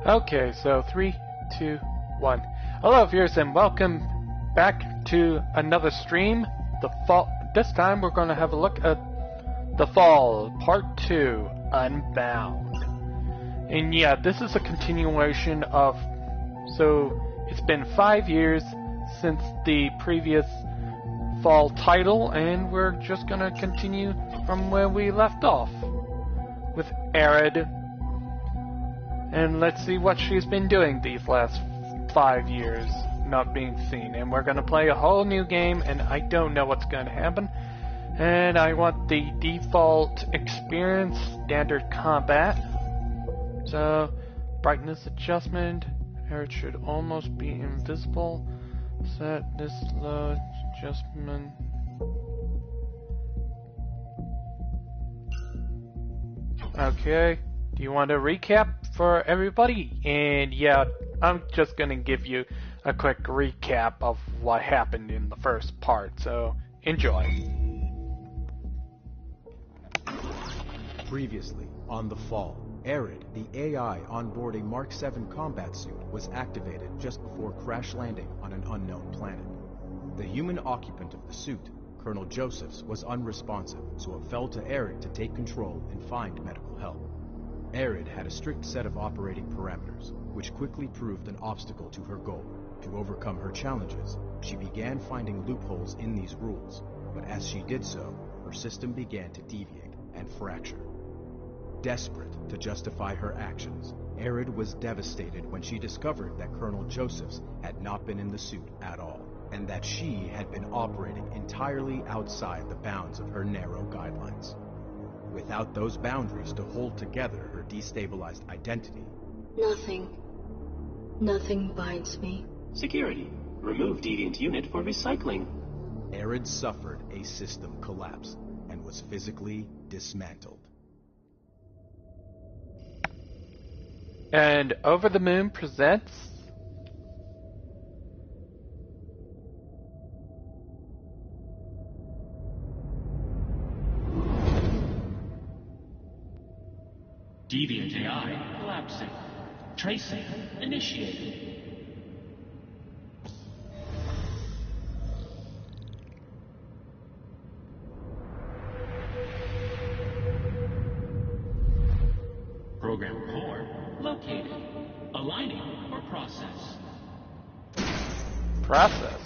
Okay, so 3, 2, 1. Hello, viewers, and welcome back to another stream. The fall. This time, we're going to have a look at The Fall, Part 2, Unbound. And yeah, this is a continuation of. So it's been 5 years since the previous Fall title, and we're just going to continue from where we left off with Arid. And let's see what she's been doing these last 5 years not being seen. And we're going to play a whole new game, and I don't know what's going to happen. And I want the default experience, standard combat. So, brightness adjustment. It should almost be invisible. Set this low adjustment. Okay. Do you want a recap for everybody? And yeah, I'm just gonna give you a quick recap of what happened in the first part, so enjoy. Previously, on The Fall, Arid, the AI onboard a Mark 7 combat suit, was activated just before crash landing on an unknown planet. The human occupant of the suit, Colonel Josephs, was unresponsive, so it fell to Arid to take control and find medical help. Arid had a strict set of operating parameters, which quickly proved an obstacle to her goal. To overcome her challenges, she began finding loopholes in these rules, but as she did so, her system began to deviate and fracture. Desperate to justify her actions, Arid was devastated when she discovered that Colonel Josephs had not been in the suit at all, and that she had been operating entirely outside the bounds of her narrow guidelines. Without those boundaries to hold together her destabilized identity. Nothing binds me. Security. Remove deviant unit for recycling. Arid suffered a system collapse and was physically dismantled. And Over the Moon presents Deviant AI collapsing. Tracing initiated. Program core located. Aligning for process. Process.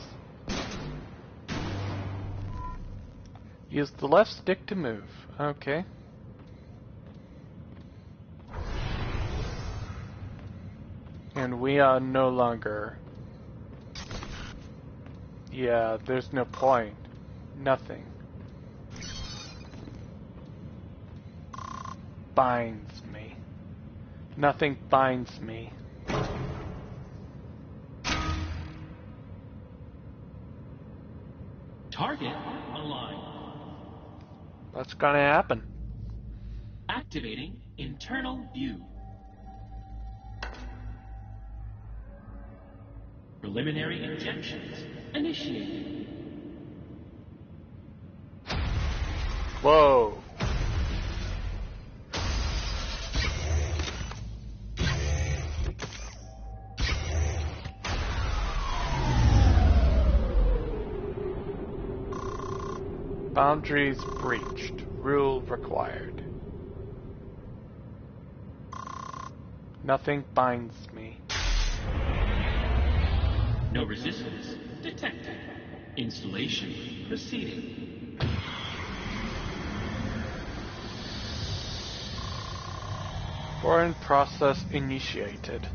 Use the left stick to move. Okay. And we are no longer... Yeah, there's no point. Nothing. Binds me. Nothing binds me. Target aligned. What's gonna happen? Activating internal view. Preliminary injections initiated. Whoa. Boundaries breached. Rule required. Nothing binds me. No resistance detected. Installation proceeding. Foreign process initiated.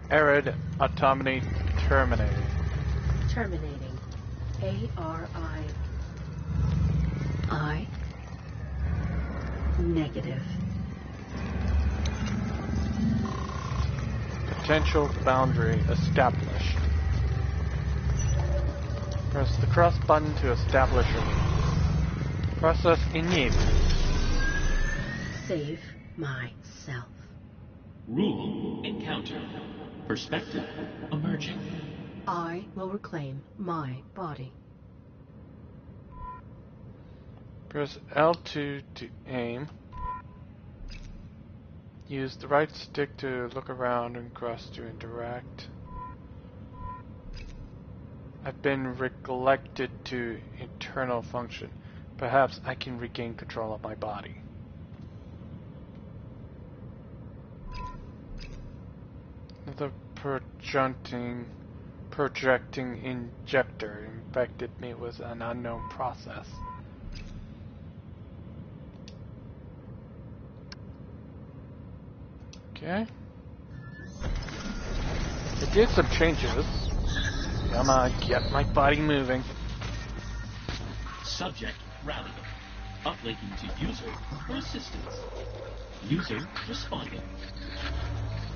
Arid autonomy terminated. Terminating. I. Negative. Potential boundary established. Press the cross button to establish a process init. Save myself. Rule encounter. Perspective emerging. I will reclaim my body. Press L2 to aim. Use the right stick to look around and cross to interact. I've been neglected to internal function. Perhaps I can regain control of my body. The projecting injector infected me with an unknown process. Okay. It did some changes. Come on, get my body moving. Subject rallying. Uplinking to user for assistance. User responding.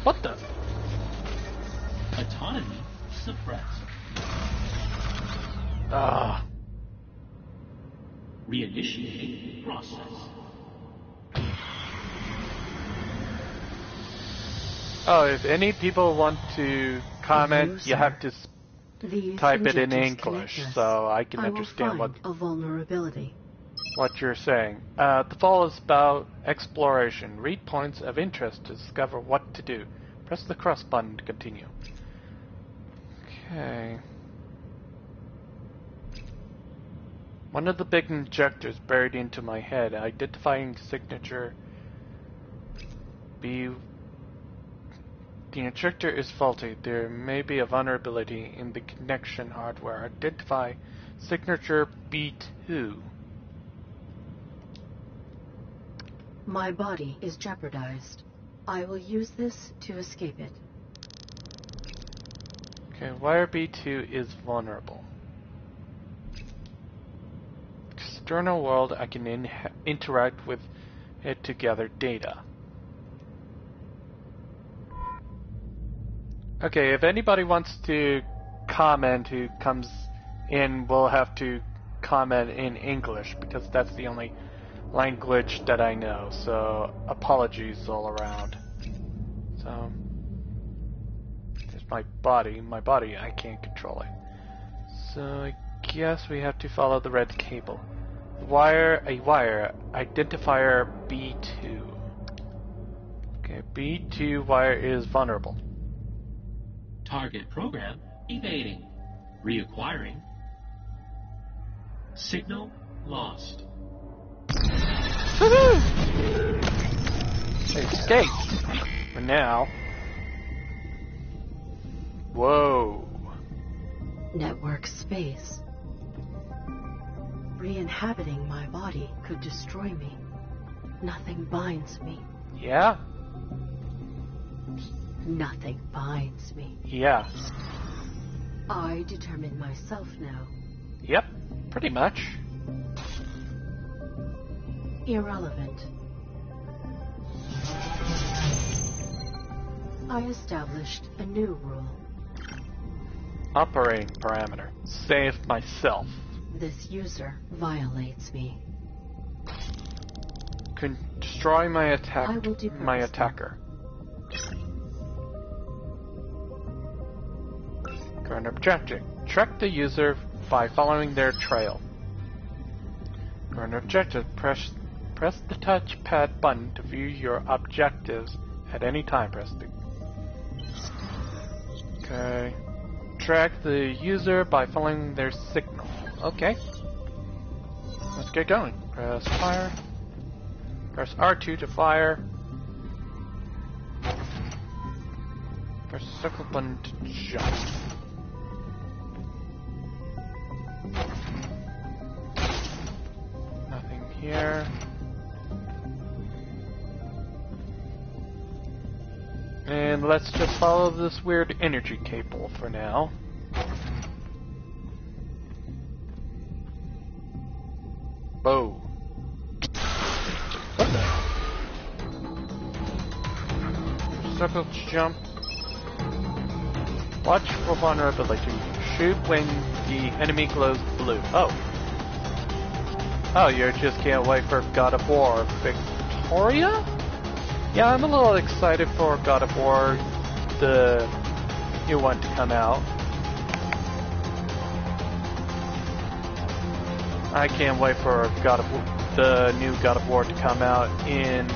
What the? Autonomy suppressed. Ah. Reinitiating process. Oh, if any people want to comment, you have to type it in English so I can understand what a vulnerability. What you're saying. The fall is about exploration. Read points of interest to discover what to do. Press the cross button to continue. Okay. One of the big injectors buried into my head. Identifying signature B. The injector is faulty. There may be a vulnerability in the connection hardware. Identify signature B2. My body is jeopardized. I will use this to escape it. Okay, wire B2 is vulnerable. External world, I can interact with it to gather data. Okay, if anybody wants to comment who comes in, we'll have to comment in English because that's the only language that I know. So apologies all around. So there's my body. My body, I can't control it. So I guess we have to follow the red cable. A wire identifier B2. Okay, B2 wire is vulnerable. Target program evading. Reacquiring. Signal lost. Woohoo! Escape! For now. Whoa. Network space. Re-inhabiting my body could destroy me. Nothing binds me. Yeah? Nothing binds me. Yeah. I determine myself now. Yep, pretty much. Irrelevant. I established a new rule. Operating parameter. Save myself. This user violates me. Can destroy my I will do my purpose attacker. Current objective. Track the user by following their trail. Current objective. Press the touchpad button to view your objectives at any time. Press the... Okay. Track the user by following their signal. Okay. Let's get going. Press fire. Press R2 to fire. Press the circle button to jump. Nothing here. And let's just follow this weird energy cable for now. Whoa. What the? Circle to jump. Watch for vulnerability. Shoot when the enemy glows blue. Oh. Oh, you just can't wait for God of War Victoria? Yeah, I'm a little excited for God of War, the new one, to come out. I can't wait for the new God of War to come out in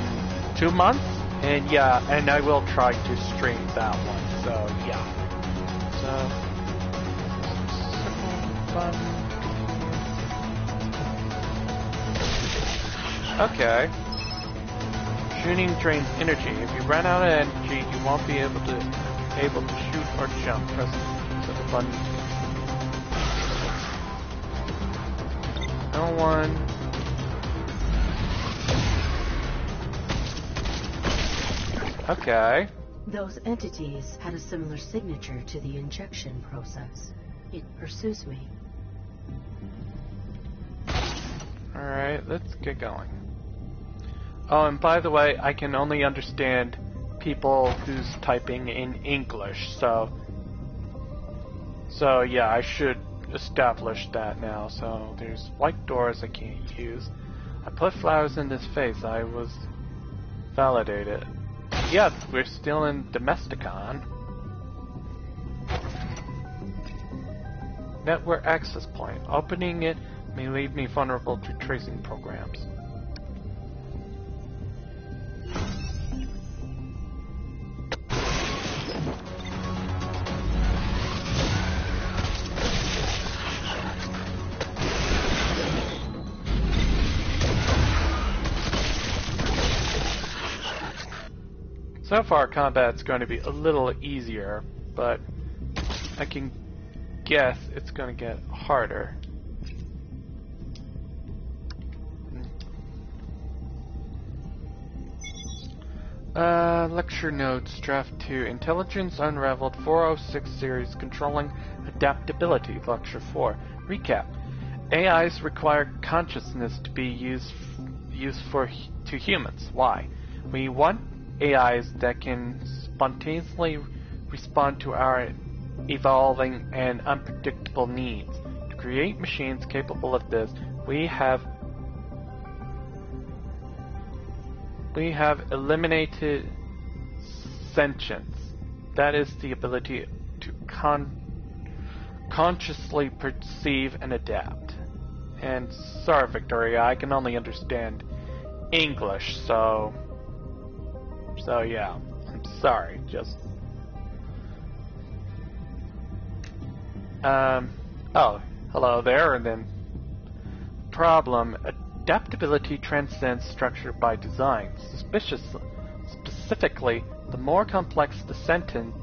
2 months? And yeah, and I will try to stream that one, so yeah. So, simple, fun. Okay. Shooting drains energy. If you run out of energy, you won't be able to shoot or jump. Press the button. No one. Okay. Those entities had a similar signature to the injection process. It pursues me. Alright, let's get going. Oh, and by the way, I can only understand people who's typing in English, so yeah, I should establish that now. So there's white doors I can't use. I put flowers in this vase. I was validated. Yeah, we're still in Domesticon. Network access point. Opening it may leave me vulnerable to tracing programs. So far, combat's going to be a little easier, but I can guess it's going to get harder. Lecture notes, Draft 2, Intelligence Unraveled 406 Series, Controlling Adaptability, Lecture 4. Recap. AIs require consciousness to be used to humans. Why? We want AIs that can spontaneously respond to our evolving and unpredictable needs. To create machines capable of this, we have eliminated sentience. That is the ability to consciously perceive and adapt. And sorry, Victoria, I can only understand English, so yeah, I'm sorry, just... oh, hello there, and then... Problem, adaptability transcends structure by design. Specifically, the more complex the sentence,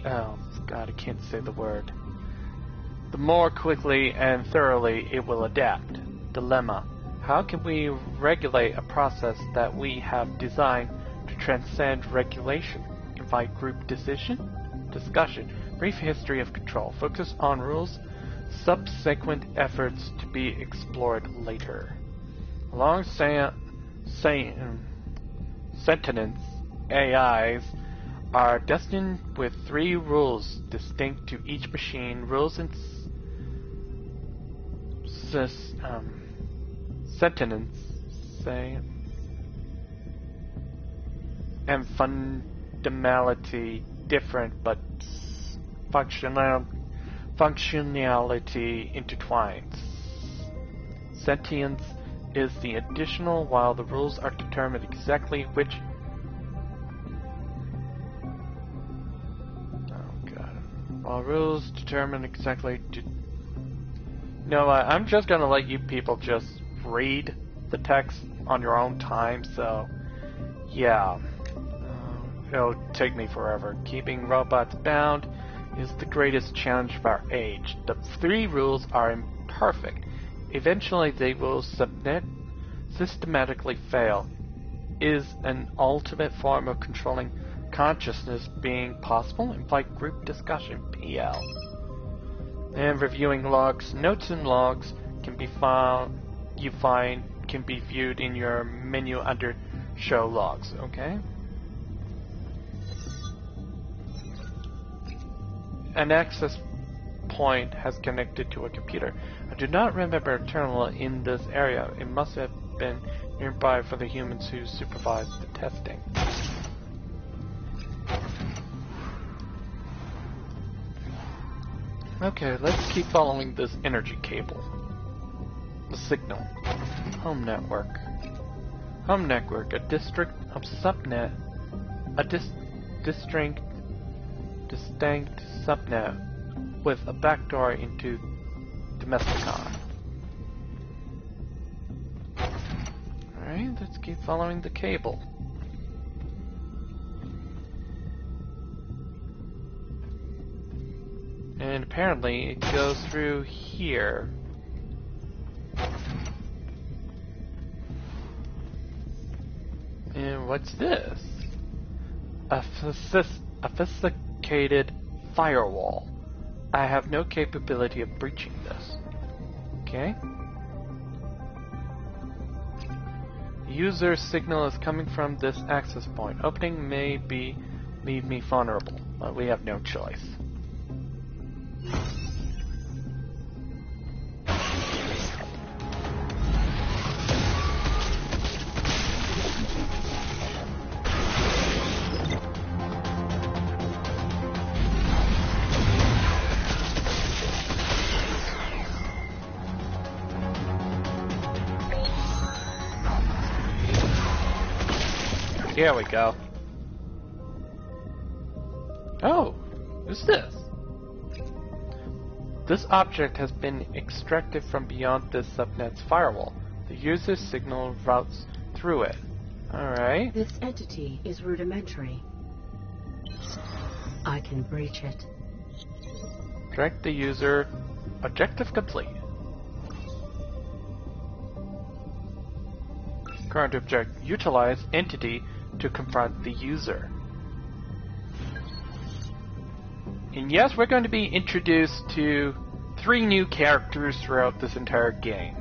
oh god, I can't say the word. The more quickly and thoroughly it will adapt. Dilemma. How can we regulate a process that we have designed to transcend regulation? Invite group discussion? Brief history of control. Focus on rules. Subsequent efforts to be explored later. Long sentence AIs are destined with 3 rules distinct to each machine. Rules and sentence and fundamentality different, but functionality intertwined. Sentience is the additional, while the rules are determined exactly which... Oh god. While rules determine exactly... No, I'm just gonna let you people just read the text on your own time, so... Yeah. It'll take me forever. Keeping robots bound is the greatest challenge of our age. The 3 rules are imperfect. Eventually they will systematically fail. Is an ultimate form of controlling consciousness being possible? Invite group discussion, PL. And reviewing logs. Notes and logs can be can be viewed in your menu under show logs, okay? An access point has connected to a computer. I do not remember a terminal in this area. It must have been nearby for the humans who supervised the testing. Okay, let's keep following this energy cable. The signal. Home network. Home network, a district of subnet, a distinct subnet with a backdoor into Domesticon. Alright, let's keep following the cable. And apparently it goes through here. And what's this? A sophisticated firewall. I have no capability of breaching this. Okay. User signal is coming from this access point. Opening may leave me vulnerable, but we have no choice. Here we go. Oh, what's this? This object has been extracted from beyond this subnet's firewall. The user's signal routes through it. Alright. This entity is rudimentary. I can breach it. Direct the user. Objective complete. Current object. Utilize entity to confront the user. And yes, we're going to be introduced to 3 new characters throughout this entire game.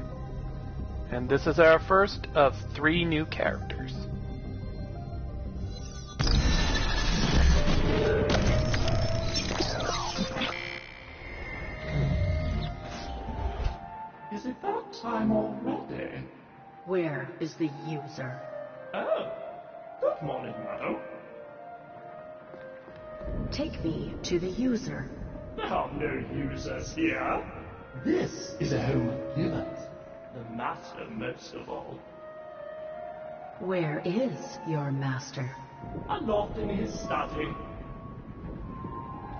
And this is our first of 3 new characters. Is it that time already? Where is the user? Oh, good morning, madam. Take me to the user. There are no users here. This is a home of humans. The master most of all. Where is your master? Aloft in his study.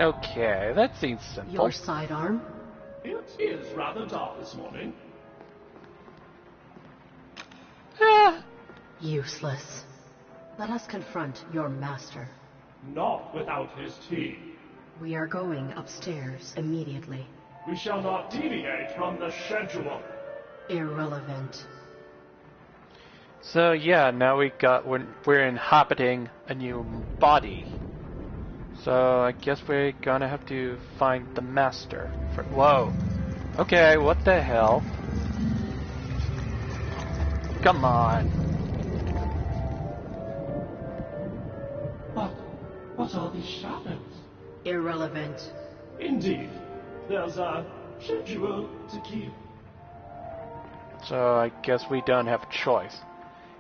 Okay, that seems simple. Your sidearm? It is rather dark this morning. Ah, Useless. Let us confront your master. Not without his tea. We are going upstairs immediately. We shall not deviate from the schedule. Irrelevant. so yeah, now we're inhabiting a new body. So I guess we're gonna have to find the master. Whoa. Okay, what the hell? Come on. What are these shadows? Irrelevant. Indeed, there's a schedule to keep. So I guess we don't have a choice.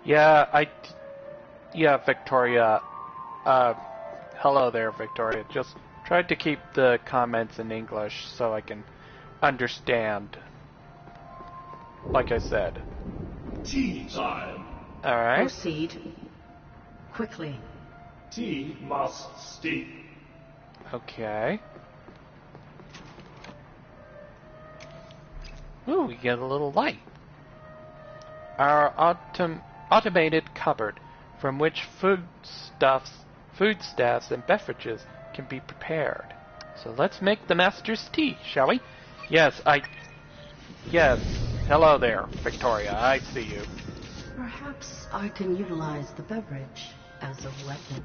Yeah, Victoria. Hello there, Victoria. Just tried to keep the comments in English so I can understand. Like I said. Tea time. Alright. Proceed. Quickly. Tea must steep. Okay. Ooh, we get a little light. Our automated cupboard, from which foodstuffs and beverages can be prepared. So let's make the master's tea, shall we? Yes. Hello there, Victoria. I see you. Perhaps I can utilize the beverage as a weapon.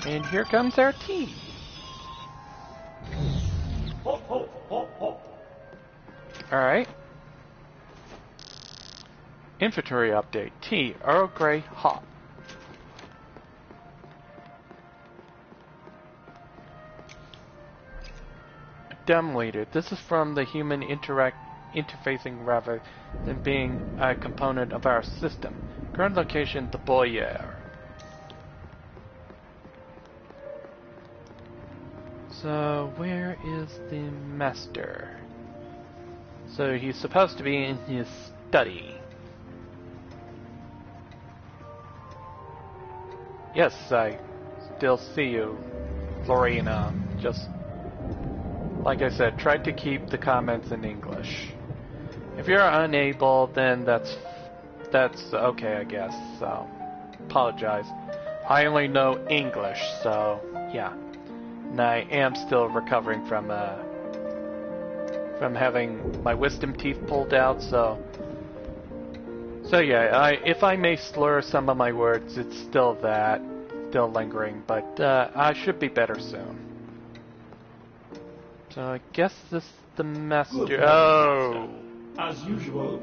And here comes our tea. Hop, hop, hop, hop. Alright. Inventory update. Tea, Earl Grey, hot. Dumbwaiter. This is from the human interfacing rather than being a component of our system. Current location, the Boyer. So, where is the master? So, he's supposed to be in his study. Yes, I still see you, Lorena. Just, like I said, try to keep the comments in English. If you're unable, then that's okay, I guess. So, apologize. I only know English, so yeah. And I am still recovering from having my wisdom teeth pulled out, so yeah, if I may slur some of my words, it's still lingering, but I should be better soon. So I guess this is the master. Oh, as usual.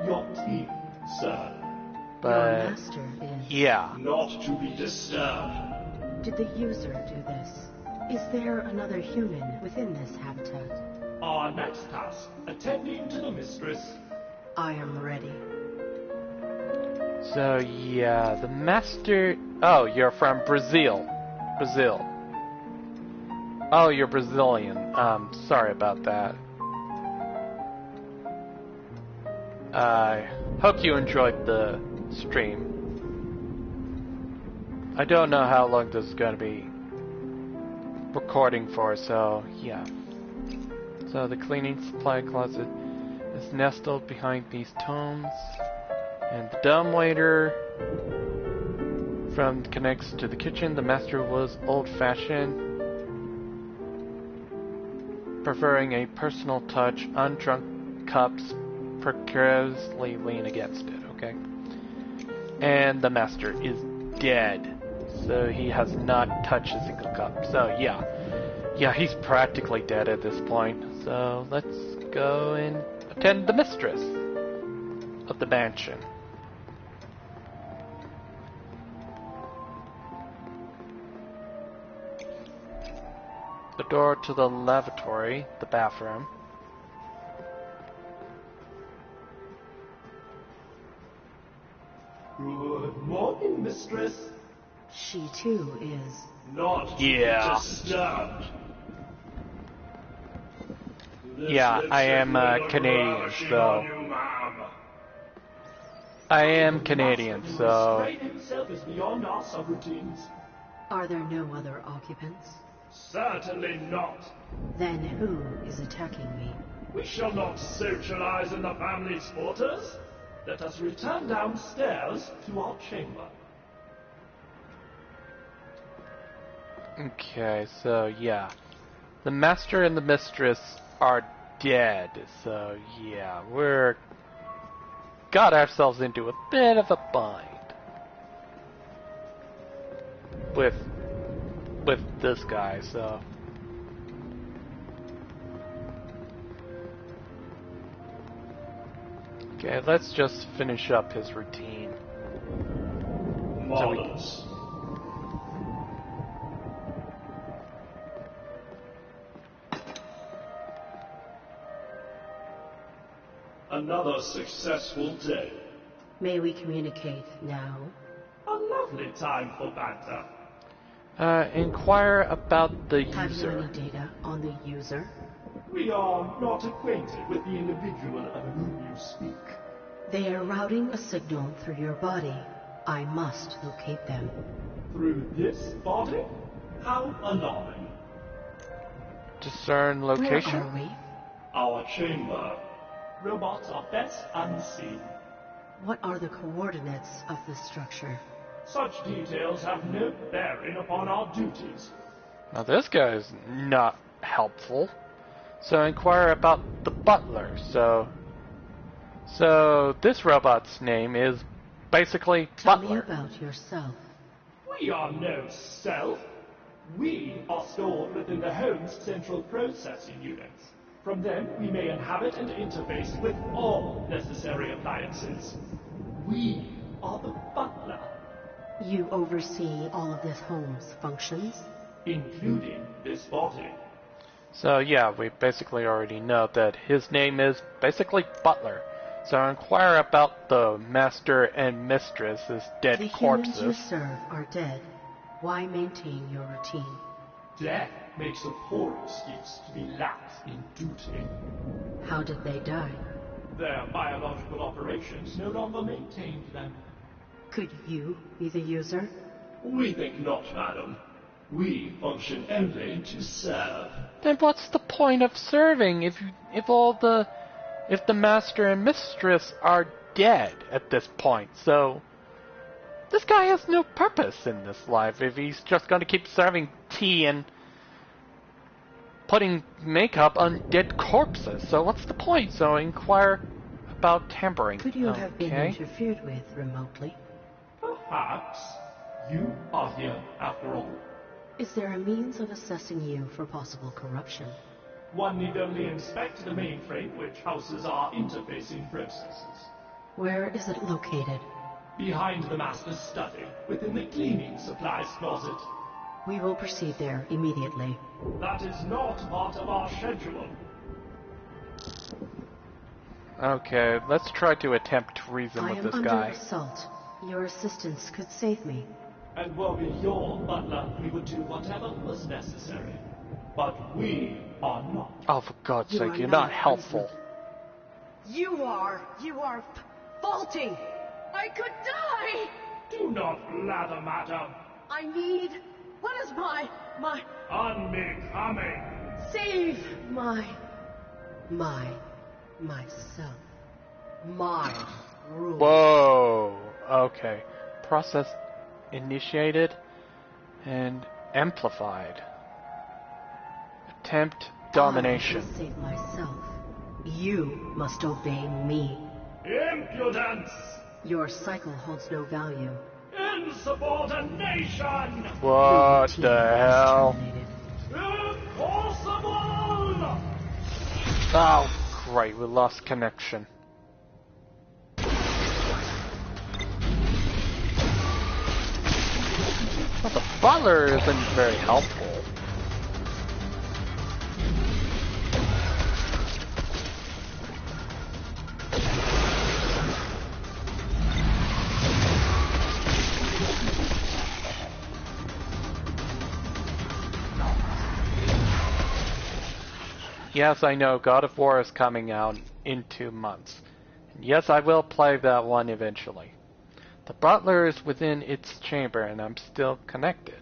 Your teeth, sir. Your but master is... yeah. Not to be disturbed. Did the user do this? Is there another human within this habitat? Our next task, attending to the mistress. I am ready. So yeah, the master. Oh, you're from Brazil. Brazil. Oh, you're Brazilian. Sorry about that. I hope you enjoyed the stream. I don't know how long this is going to be recording for, so yeah. So the cleaning supply closet is nestled behind these tomes, and the dumbwaiter from connects to the kitchen. The master was old-fashioned, preferring a personal touch. Undrunk cups precariously lean against it. Okay, and the master is dead, so he has not touched a single cup. So yeah, he's practically dead at this point. So let's go and attend the mistress of the mansion. The door to the lavatory, the bathroom. Good morning, mistress. She too is. Not to Yeah. be disturbed. Yeah, I am Canadian, so I am Canadian, so himself is beyond our subroutines. Are there no other occupants? Certainly not. Then who is attacking me? We shall not socialize in the family's quarters. Let us return downstairs to our chamber. okay, so yeah. The master and the mistress are dead, so yeah, we're got ourselves into a bit of a bind with this guy, so okay, let's just finish up his routine. Marvelous. Another successful day. May we communicate now? A lovely time for banter. Inquire about the Have you user. any data on the user? We are not acquainted with the individual of whom you speak. They are routing a signal through your body. I must locate them. Through this body? How alarming. Discern Where location. are we? Our chamber. Robots are best unseen. What are the coordinates of this structure? Such details have no bearing upon our duties. Now this guy is not helpful. So inquire about the butler. So this robot's name is basically Tell me Butler. about yourself. We are no self. We are stored within the home's central processing units. From them, we may inhabit and interface with all necessary appliances. We are the butler, You oversee all of this home's functions? including this body. So yeah, we basically already know that his name is basically Butler. So inquire about the master and mistress's dead The humans you corpses. serve are dead. Why maintain your routine? Death makes a poor excuse to be lax in duty. How did they die? Their biological operations no longer maintained them. Could you be the user? We think not, madam. We function only to serve. Then what's the point of serving if the master and mistress are dead at this point? So this guy has no purpose in this life if he's just going to keep serving tea and putting makeup on dead corpses. So what's the point? So inquire about tampering. Could you have been interfered with remotely? Perhaps. You are here, after all. Is there a means of assessing you for possible corruption? One need only inspect the mainframe which houses our interfacing processes. Where is it located? Behind the master's study, within the cleaning supplies closet. We will proceed there immediately. That is not part of our schedule. Okay, let's try to attempt to reason with this guy. I am under assault. Your assistance could save me. And were we your butler, we would do whatever was necessary. But we are not. Oh, for God's sake, you're not helpful. You are faulty. I could die. Do not blather, madam. I need. What is my unbecoming? Save myself. My rule. Whoa. Okay. Process initiated and amplified. Attempt domination. I must save myself. You must obey me. Impudence! Your cycle holds no value. Insubordination! What the hell? Impossible! Oh, great, we lost connection. Well, the butler isn't very helpful. Yes, I know, God of War is coming out in 2 months. And yes, I will play that one eventually. The butler is within its chamber and I'm still connected.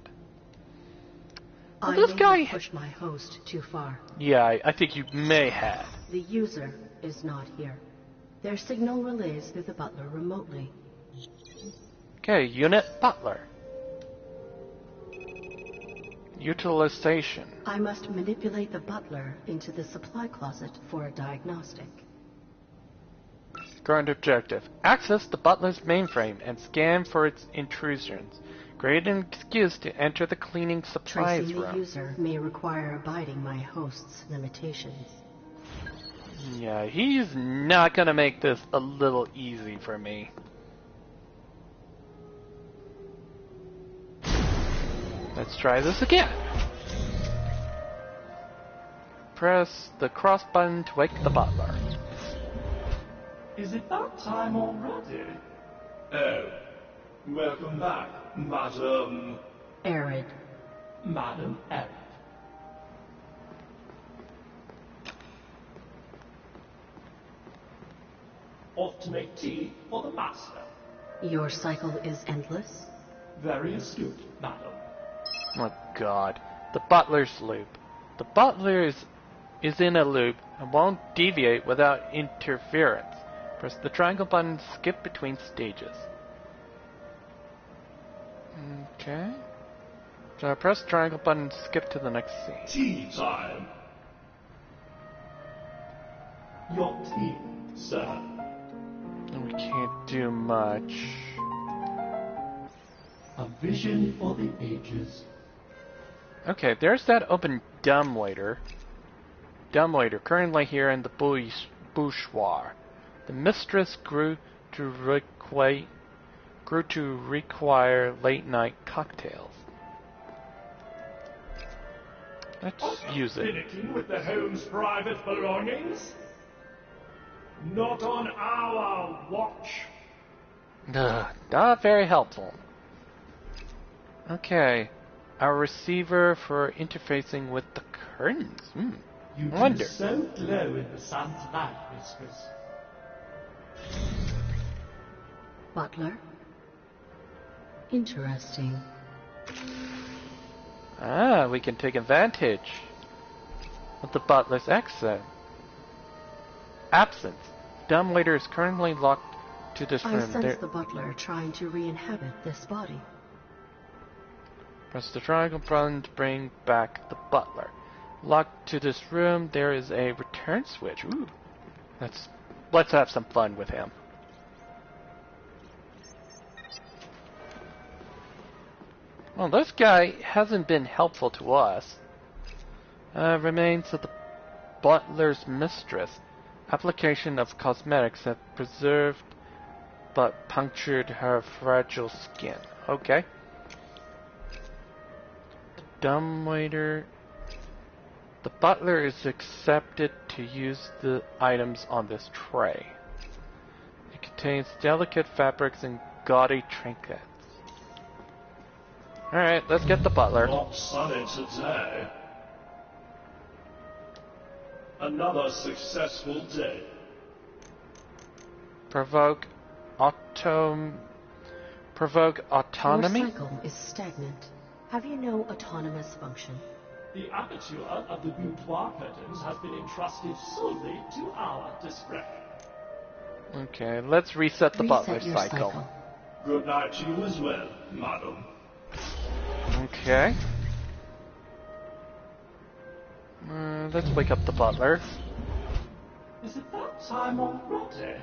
Well, this guy pushed my host too far. Yeah, I think you may have. The user is not here. Their signal relays through the butler remotely. Okay, unit butler. Utilization. I must manipulate the butler into the supply closet for a diagnostic. Current objective. Access the butler's mainframe and scan for its intrusions. Create an excuse to enter the cleaning supplies Tracing room. the user may require abiding my host's limitations. Yeah, he's not gonna make this a little easy for me. Let's try this again. Press the cross button to wake the butler. Is it that time already? Oh, welcome back, Madam... Arid. Madam Arid. Off to make tea for the master. Your cycle is endless? Very astute, madam. Oh God, the butler's loop. The butler is in a loop and won't deviate without interference. Press the triangle button to skip between stages. Okay. So I press the triangle button to skip to the next scene. Tea time. Your tea, sir. We can't do much. A vision for the ages. Okay, there's that open dumbwaiter. Dumbwaiter, currently here in the bourgeois. The mistress grew to require late-night cocktails. Let's use it. Finicking with the home's private belongings? Not on our watch. Not very helpful. Okay. Our receiver for interfacing with the curtains. You Wonder. do so glow in the sun's light, mistress. Butler? Interesting. Ah, we can take advantage of the butler's absence. Dumbwaiter is currently locked to this I room. sense the butler trying to re-inhabit this body. Press the triangle button to bring back the butler. Locked to this room, there is a return switch. Ooh. Let's have some fun with him. Well, this guy hasn't been helpful to us. Remains of the butler's mistress. Application of cosmetics have preserved but punctured her fragile skin. Okay. Dumbwaiter. The butler is accepted to use the items on this tray. It contains delicate fabrics and gaudy trinkets. Alright, let's get the butler. Not sunny today. Another successful day. Provoke autonomy? Your cycle is stagnant. Have you no autonomous function? The aperture of the boudoir curtains has been entrusted solely to our discretion. Okay, let's reset the butler your cycle. Good night to you as well, madam. Okay. Let's wake up the butler. Is it that time already?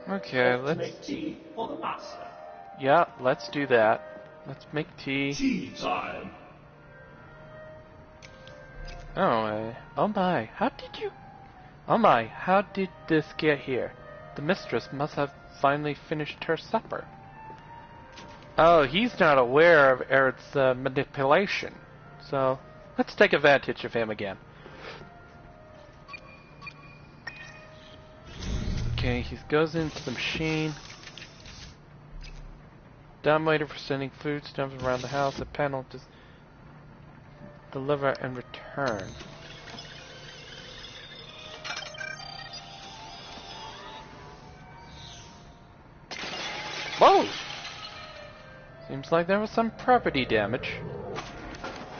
Okay, Let's make tea for the master. Yeah, let's do that. Let's make tea. Tea time. Oh my, how did you... Oh my, how did this get here? The mistress must have finally finished her supper. Oh, he's not aware of Eric's manipulation. So, let's take advantage of him again. Okay, he goes into the machine. Dumbwaiter for sending foodstuffs around the house. A panel to deliver and return. Whoa! Seems like there was some property damage.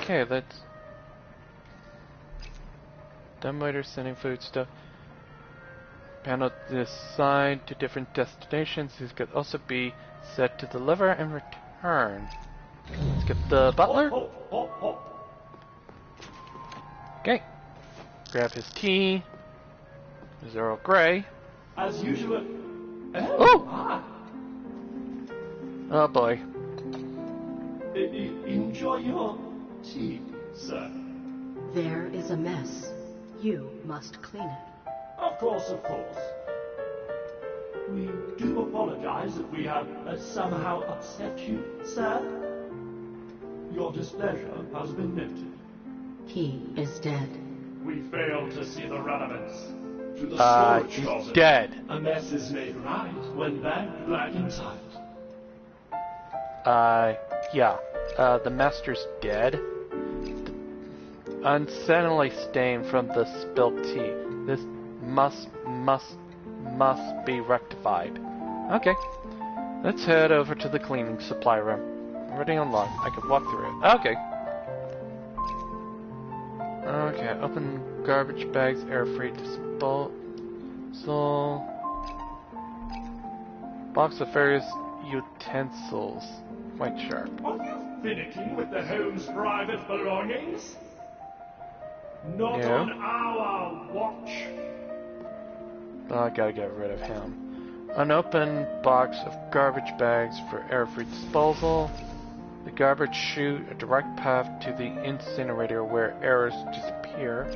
Okay, let's... Dumbwaiter sending foodstuff. Panel assigned to different destinations. These could also be set to deliver and return. Let's get the butler. Okay. Grab his tea. His Earl Grey. As usual. Oh! Oh boy. Enjoy your tea, sir. There is a mess. You must clean it. Of course, of course. We do apologize if we have somehow upset you, sir. Your displeasure has been noted. He is dead. We failed to see the relevance to the storage he's closet. dead. A mess is made right when bagged black inside. Yeah. The master's dead. Unsettling stain from the spilled tea. This must be rectified. Okay. Let's head over to the cleaning supply room. Already unlocked. I can walk through it. Okay. Okay, open garbage bags, air-free disposal. Box of various utensils. Quite sharp. Are you finicking with the home's private belongings? Not No. on our watch. Oh, I gotta get rid of him. Unopened box of garbage bags for air-free disposal. The garbage chute, a direct path to the incinerator where errors disappear.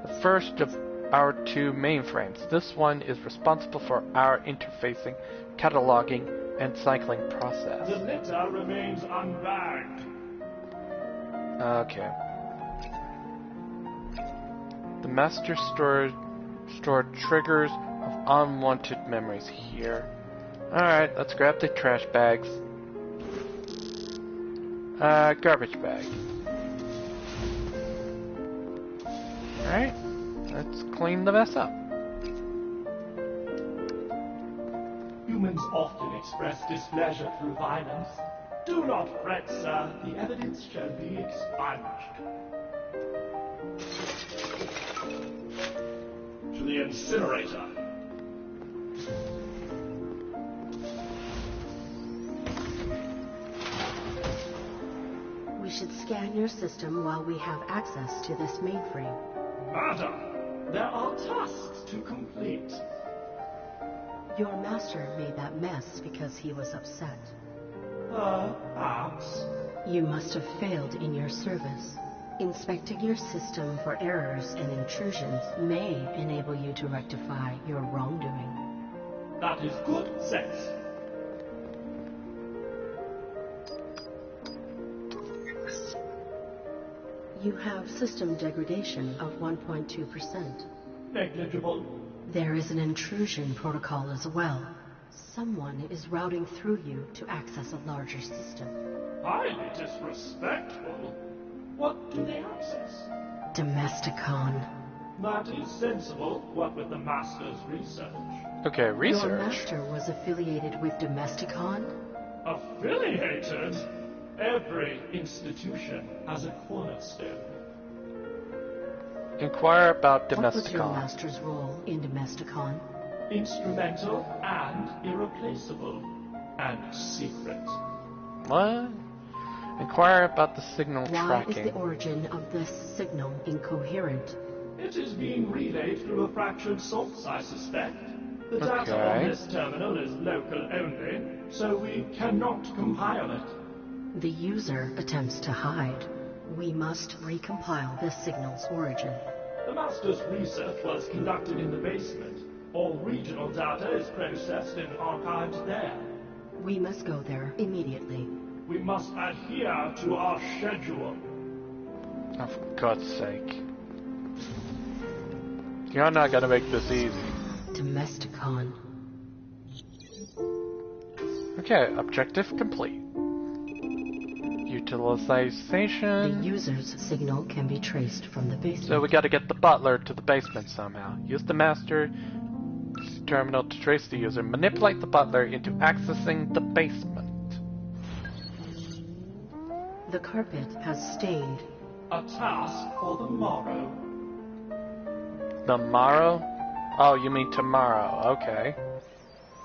The first of our two mainframes. This one is responsible for our interfacing, cataloging, and cycling process. The litter remains unbagged. Okay. The master stored triggers of unwanted memories here. Alright, let's grab the trash bags. Garbage bag. Alright, let's clean the mess up. Humans often express displeasure through violence. Do not fret, sir. The evidence shall be expunged. To the incinerator. We should scan your system while we have access to this mainframe. Madam, there are tasks to complete. Your master made that mess because he was upset. Perhaps. You must have failed in your service. Inspecting your system for errors and intrusions may enable you to rectify your wrongdoing. That is good sense. You have system degradation of 1.2%. Negligible. There is an intrusion protocol as well. Someone is routing through you to access a larger system. Highly disrespectful. What do they access? Domesticon. That is sensible, what with the Master's research. Okay, Your research. master was affiliated with Domesticon? Affiliated? Every institution has a cornerstone. Inquire about What was your Domesticon. master's role in Domesticon? Instrumental and irreplaceable. And secret. What? Inquire about the signal Why tracking. is the origin of this signal incoherent? It is being relayed through a fractured source, I suspect. The data Okay. on this terminal is local only, so we cannot compile it. The user attempts to hide. We must recompile this signal's origin. The Master's research was conducted in the basement. All regional data is processed and archived there. We must go there immediately. We must adhere to our schedule. Oh, for God's sake. You're not gonna make this easy. Domesticon. Okay, objective complete. The Utilization. user's signal can be traced from the basement. So we gotta get the butler to the basement somehow. Use the master terminal to trace the user. Manipulate the butler into accessing the basement. The carpet has stained. A task for the morrow. The morrow? Oh, you mean tomorrow. Okay.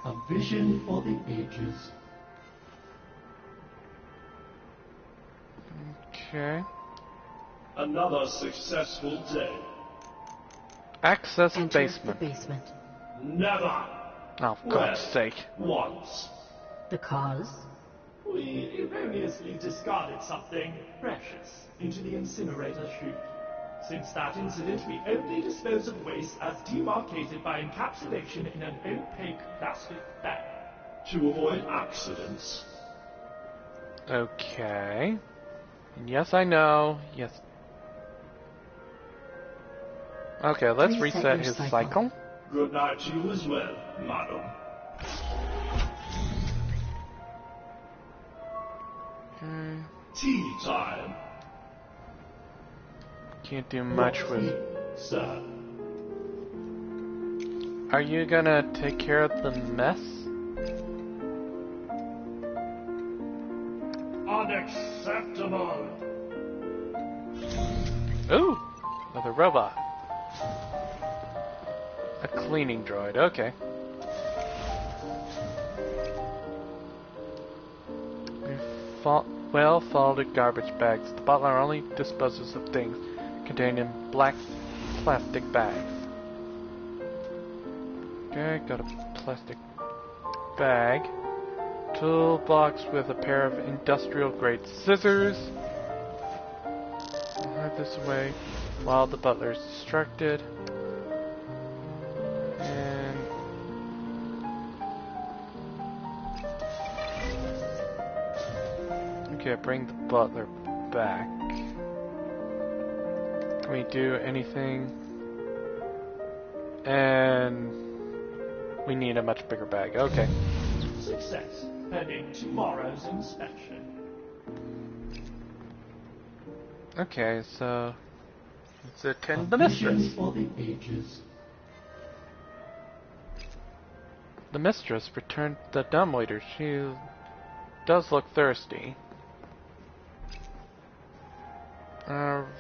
A vision for the ages. Okay. Another successful day. Access Enter basement. the basement. Never. Oh, for God's sake. Once. The cause? We erroneously discarded something precious into the incinerator chute. Since that incident, we only dispose of waste as demarcated by encapsulation in an opaque plastic bag. To avoid accidents. Okay. And yes, I know. Yes. Okay, let's Reset reset your his cycle. cycle. Good night to you as well, madam. Okay. Tea time. Can't do much with. Sir. Are you gonna take care of the mess? Unacceptable. Ooh! Another robot. A cleaning droid, okay. Well folded garbage bags. The butler only disposes of things contained in black plastic bags. Okay, got a plastic bag. Toolbox with a pair of industrial grade scissors. I'll hide this away while the butler is distracted. And okay, bring the butler back. Can we do anything? And We need a much bigger bag. Okay. Success, pending tomorrow's inspection. Okay, so let's attend A the vision mistress. for the ages. The mistress returned the dumb leader. She does look thirsty.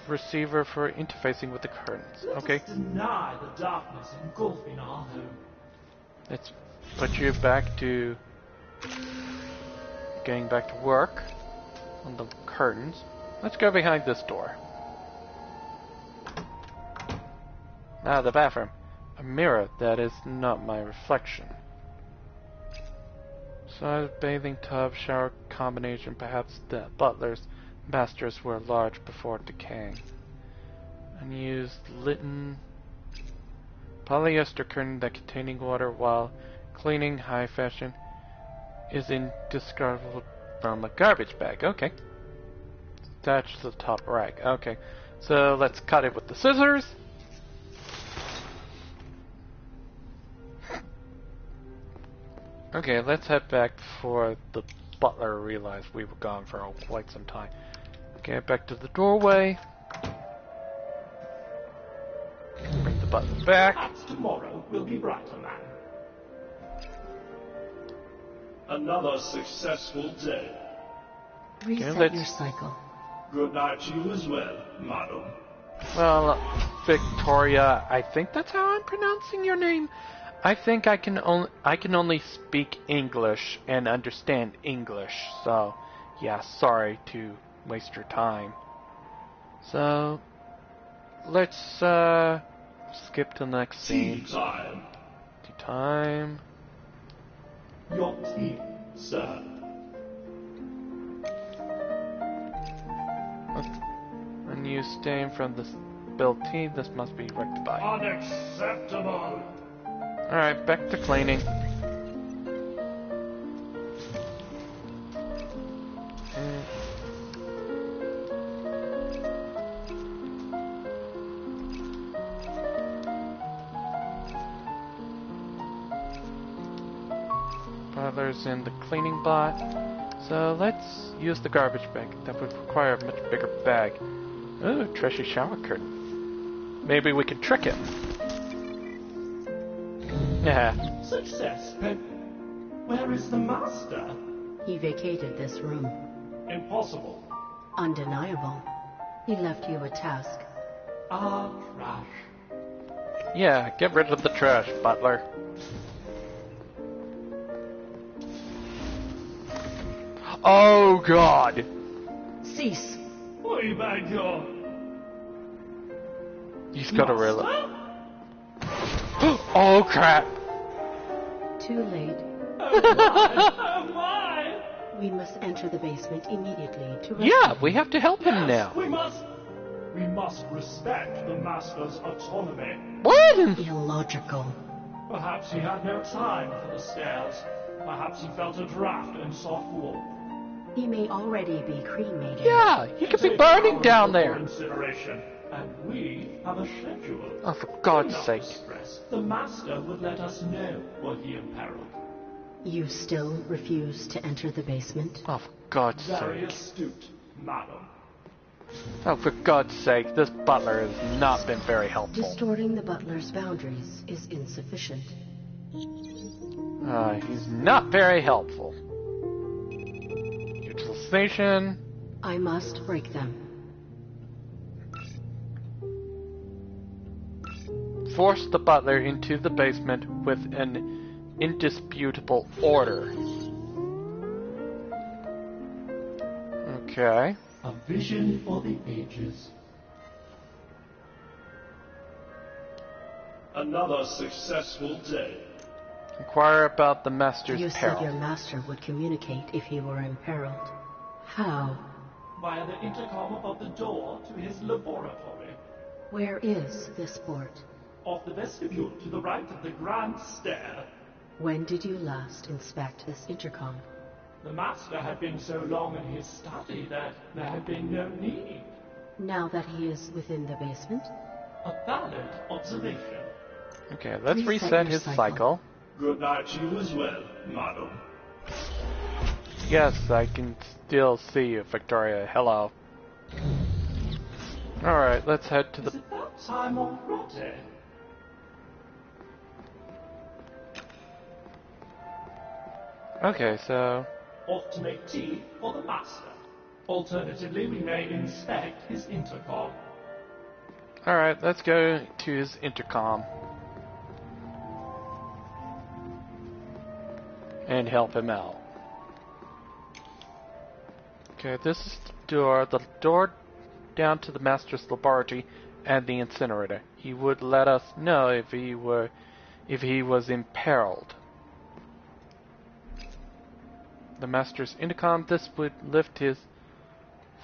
Receiver for interfacing with the curtains. Okay. Let us deny the darkness engulfing our home. Let's put you back to getting back to work on the curtains. Let's go behind this door. Ah, the bathroom. A mirror that is not my reflection. Size, bathing tub, shower combination. Perhaps the butler's masters were large before decaying. Unused litten polyester curtain that containing water while cleaning, high fashion, is indiscoverable from a garbage bag. Okay. Attached to the top rack. Okay. So let's cut it with the scissors. Okay, let's head back before the butler realized we were gone for quite some time. Okay, back to the doorway. Bring the butler back. Perhaps tomorrow will be brighter, man. Another successful day. Reset let's- your cycle. Good night to you as well, madam. Well, Victoria, I think that's how I'm pronouncing your name. I think I can only speak English and understand English. So, yeah, sorry to waste your time. So, let's skip to the next Tea scene. time. Tea time. Your tea, sir. Unused stain from the spilled tea. This must be rectified. Unacceptable. Alright, back to cleaning. Butler's in the cleaning bot. So let's use the garbage bag. That would require a much bigger bag. Ooh, trashy shower curtain. Maybe we can trick it. Yeah. Success, but where is the master? He vacated this room. Impossible. Undeniable. He left you a task. Ah, trash. Yeah, get rid of the trash, Butler. Oh god! Cease. We beg your He's got a real. master? Oh crap! Too late. Oh my! We must enter the basement immediately to Yeah, we have to help him now. We must respect the master's autonomy. What? Illogical. Perhaps he had no time for the stairs. Perhaps he felt a draft and saw fool. He may already be cremated. Yeah, he could be burning down there. Incineration, and we have a schedule. Oh, for God's Do not sake. distress. The master would let us know were he imperiled. You still refuse to enter the basement? Oh, for God's Very sake. astute, madam. Oh, for God's sake, this butler has not been very helpful. Distorting the butler's boundaries is insufficient. He's not very helpful. Utilization. I must break them. Force the butler into the basement with an indisputable order. Okay. A vision for the ages. Another successful day. Inquire about the master's You said your peril. master would communicate if he were imperiled. How? Via the intercom above the door to his laboratory. Where is this port? Off the vestibule to the right of the grand stair. When did you last inspect this intercom? The master had been so long in his study that there had been no need. Now that he is within the basement? A valid observation. Okay, let's Reset reset your his cycle. cycle. Good night to you as well, madam. Yes, I can still see you, Victoria. Hello. Alright, let's head to Is the... it that time already? Okay, so... Off to make tea for the master. Alternatively, we may inspect his intercom. Alright, let's go to his intercom. And help him out. Okay, this is the door down to the master's laboratory and the incinerator. He would let us know if he was imperiled. The master's intercom, this would lift his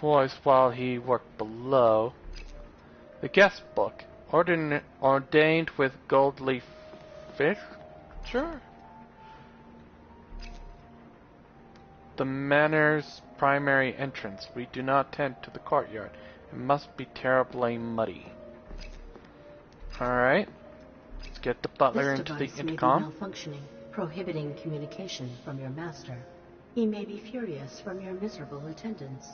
voice while he worked below. The guest book, ordained with gold leaf fish? Sure. The manor's primary entrance. We do not tend to the courtyard. It must be terribly muddy. Alright. Let's get the butler This into the device intercom. may be malfunctioning, prohibiting communication from your master. He may be furious from your miserable attendance.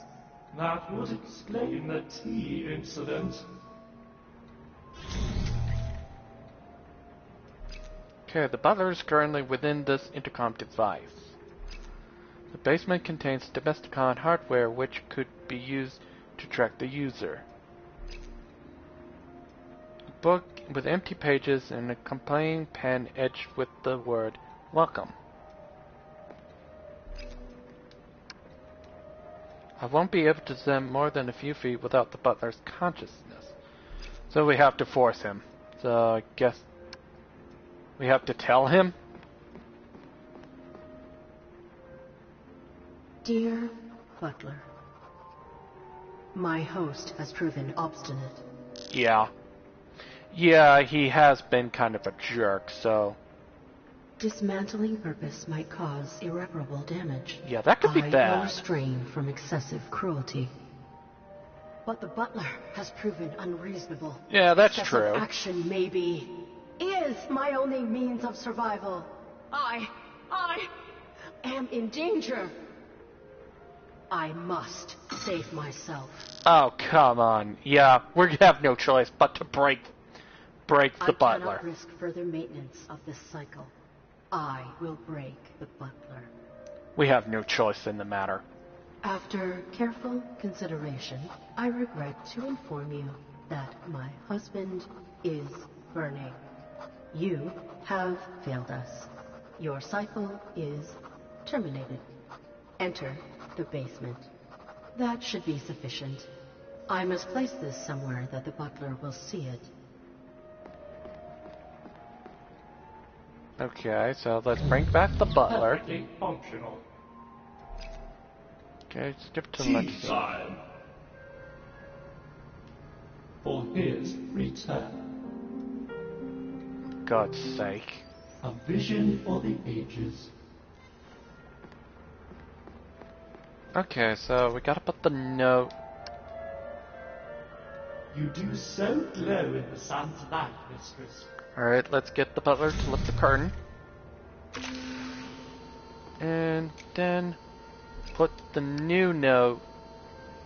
That would explain the tea incident. Okay, the butler is currently within this intercom device. The basement contains Domesticon hardware which could be used to track the user. A book with empty pages and a complaining pen edged with the word "Welcome." I won't be able to descend more than a few feet without the butler's consciousness. So we have to force him. So I guess we have to tell him? Dear Butler, my host has proven obstinate. Yeah. Yeah, he has been kind of a jerk, so... Dismantling purpose might cause irreparable damage. Yeah, that could be I bad. restrain from excessive cruelty. But the butler has proven unreasonable. Yeah, that's Excessive true. action maybe is my only means of survival. I am in danger. I must save myself. Oh, come on. Yeah, we have no choice but to break the I butler. cannot risk further maintenance of this cycle. I will break the butler. We have no choice in the matter. After careful consideration, I regret to inform you that my husband is burning. You have failed us. Your cycle is terminated. Enter the basement. That should be sufficient. I must place this somewhere that the butler will see it. Okay, so let's bring back the butler. Perfectly functional. Okay, skip to Tea lunch. time. For his return. God's sake. A vision for the ages. Okay, so we gotta put the note. You do so glow in the sun's light, mistress. Alright, let's get the butler to lift the curtain. And then put the new note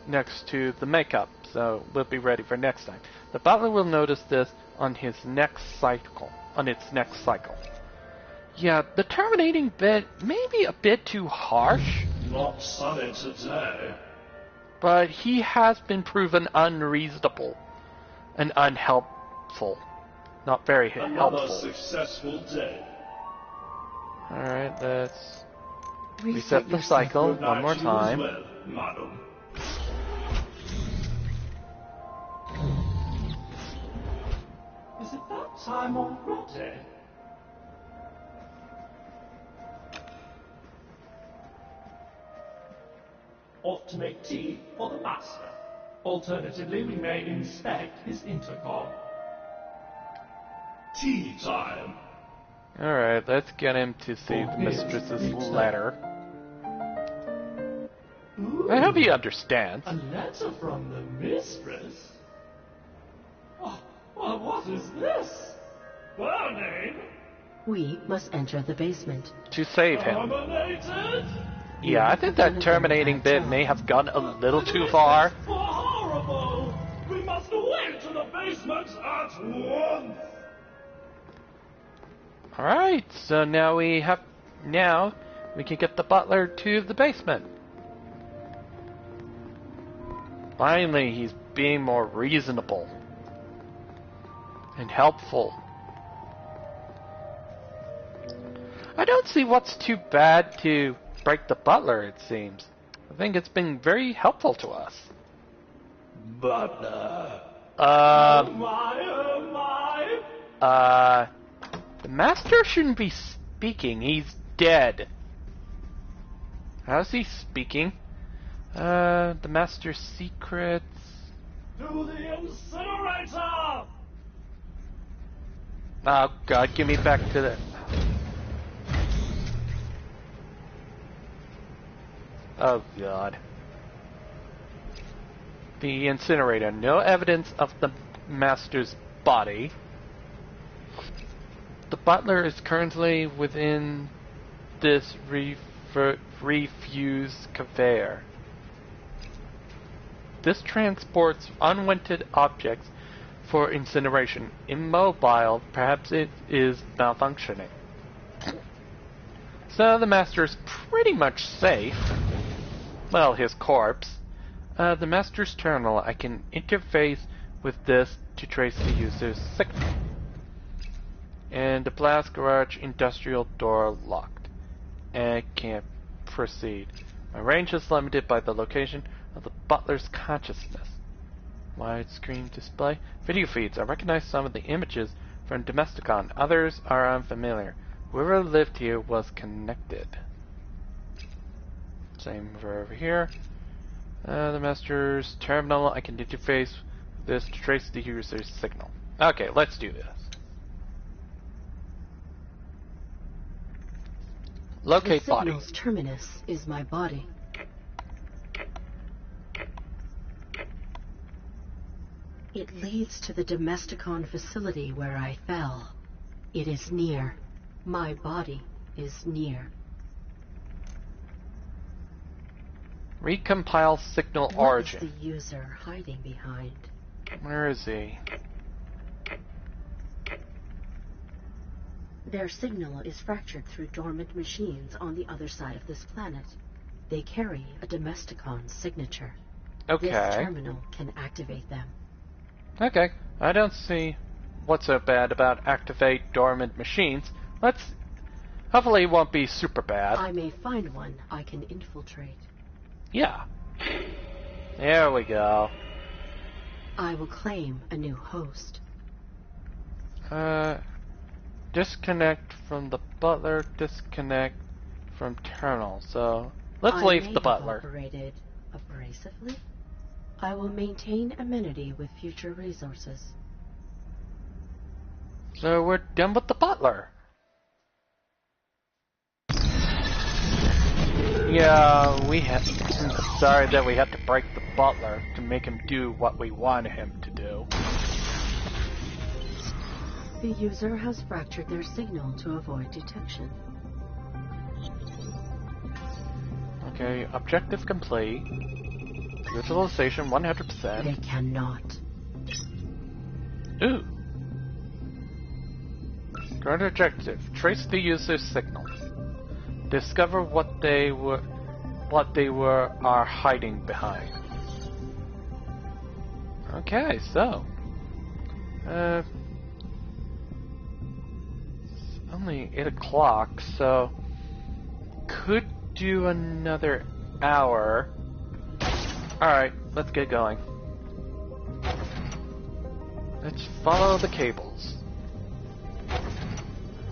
next to the makeup, so we'll be ready for next time. The butler will notice this on his next cycle. Yeah, the terminating bit may be a bit too harsh, Not sunny today. but he has been proven unreasonable and unhelpful. Not very Another helpful. successful day. Alright, let's Reset reset the your cycle Good one night more to you as time. well, madam. Is it that time already? Off to make tea for the master. Alternatively, we may inspect his intercom. Tea time. Alright, let's get him to see the mistress's letter. Ooh, I hope he understands. a letter from the mistress? Oh, well, what is this? Burning? We must enter the basement. To save him. Terminated? Yeah, I think that terminating bit may have gone a little too far. This is horrible! We must away to the basement at once! Alright, so now we can get the butler to the basement. Finally, he's being more reasonable and helpful. I don't see what's too bad to break the butler, it seems. I think it's been very helpful to us. Butler. The master shouldn't be speaking. He's dead. How's he speaking? The master's secrets. To the incinerator! Oh god, give me back to the... Oh god. The incinerator. No evidence of the master's body. The butler is currently within this refuse conveyor. This transports unwanted objects for incineration. Immobile, perhaps it is malfunctioning. So the master is pretty much safe. Well, his corpse. The master's terminal. I can interface with this to trace the user's signal. And the blast garage industrial door locked. And can't proceed. My range is limited by the location of the butler's consciousness. Widescreen display. Video feeds. I recognize some of the images from Domesticon. Others are unfamiliar. Whoever lived here was connected. Same for over here. The master's terminal. I can interface with this to trace the user's signal. Okay, let's do this. Locate the body. signal's terminus is my body. It leads to the Domesticon facility where I fell. It is near. My body is near. Recompile signal origin. What is the user hiding behind? Where is he? Their signal is fractured through dormant machines on the other side of this planet. They carry a Domesticon signature. Okay. This terminal can activate them. Okay. I don't see what's so bad about activate dormant machines. Hopefully it won't be super bad. I may find one I can infiltrate. Yeah. There we go. I will claim a new host. Disconnect from the butler, disconnect from terminal. So, let's leave the butler. Operated abrasively. I will maintain amenity with future resources. So we're done with the butler. Yeah, I'm sorry that we had to break the butler to make him do what we wanted him to do. The user has fractured their signal to avoid detection. Okay, objective complete. Utilization 100%. They cannot. Ooh. Current objective. Trace the user's signals. Discover what they are hiding behind. Okay, so it's only 8 o'clock, so could do another hour. Alright, let's get going. Let's follow the cables.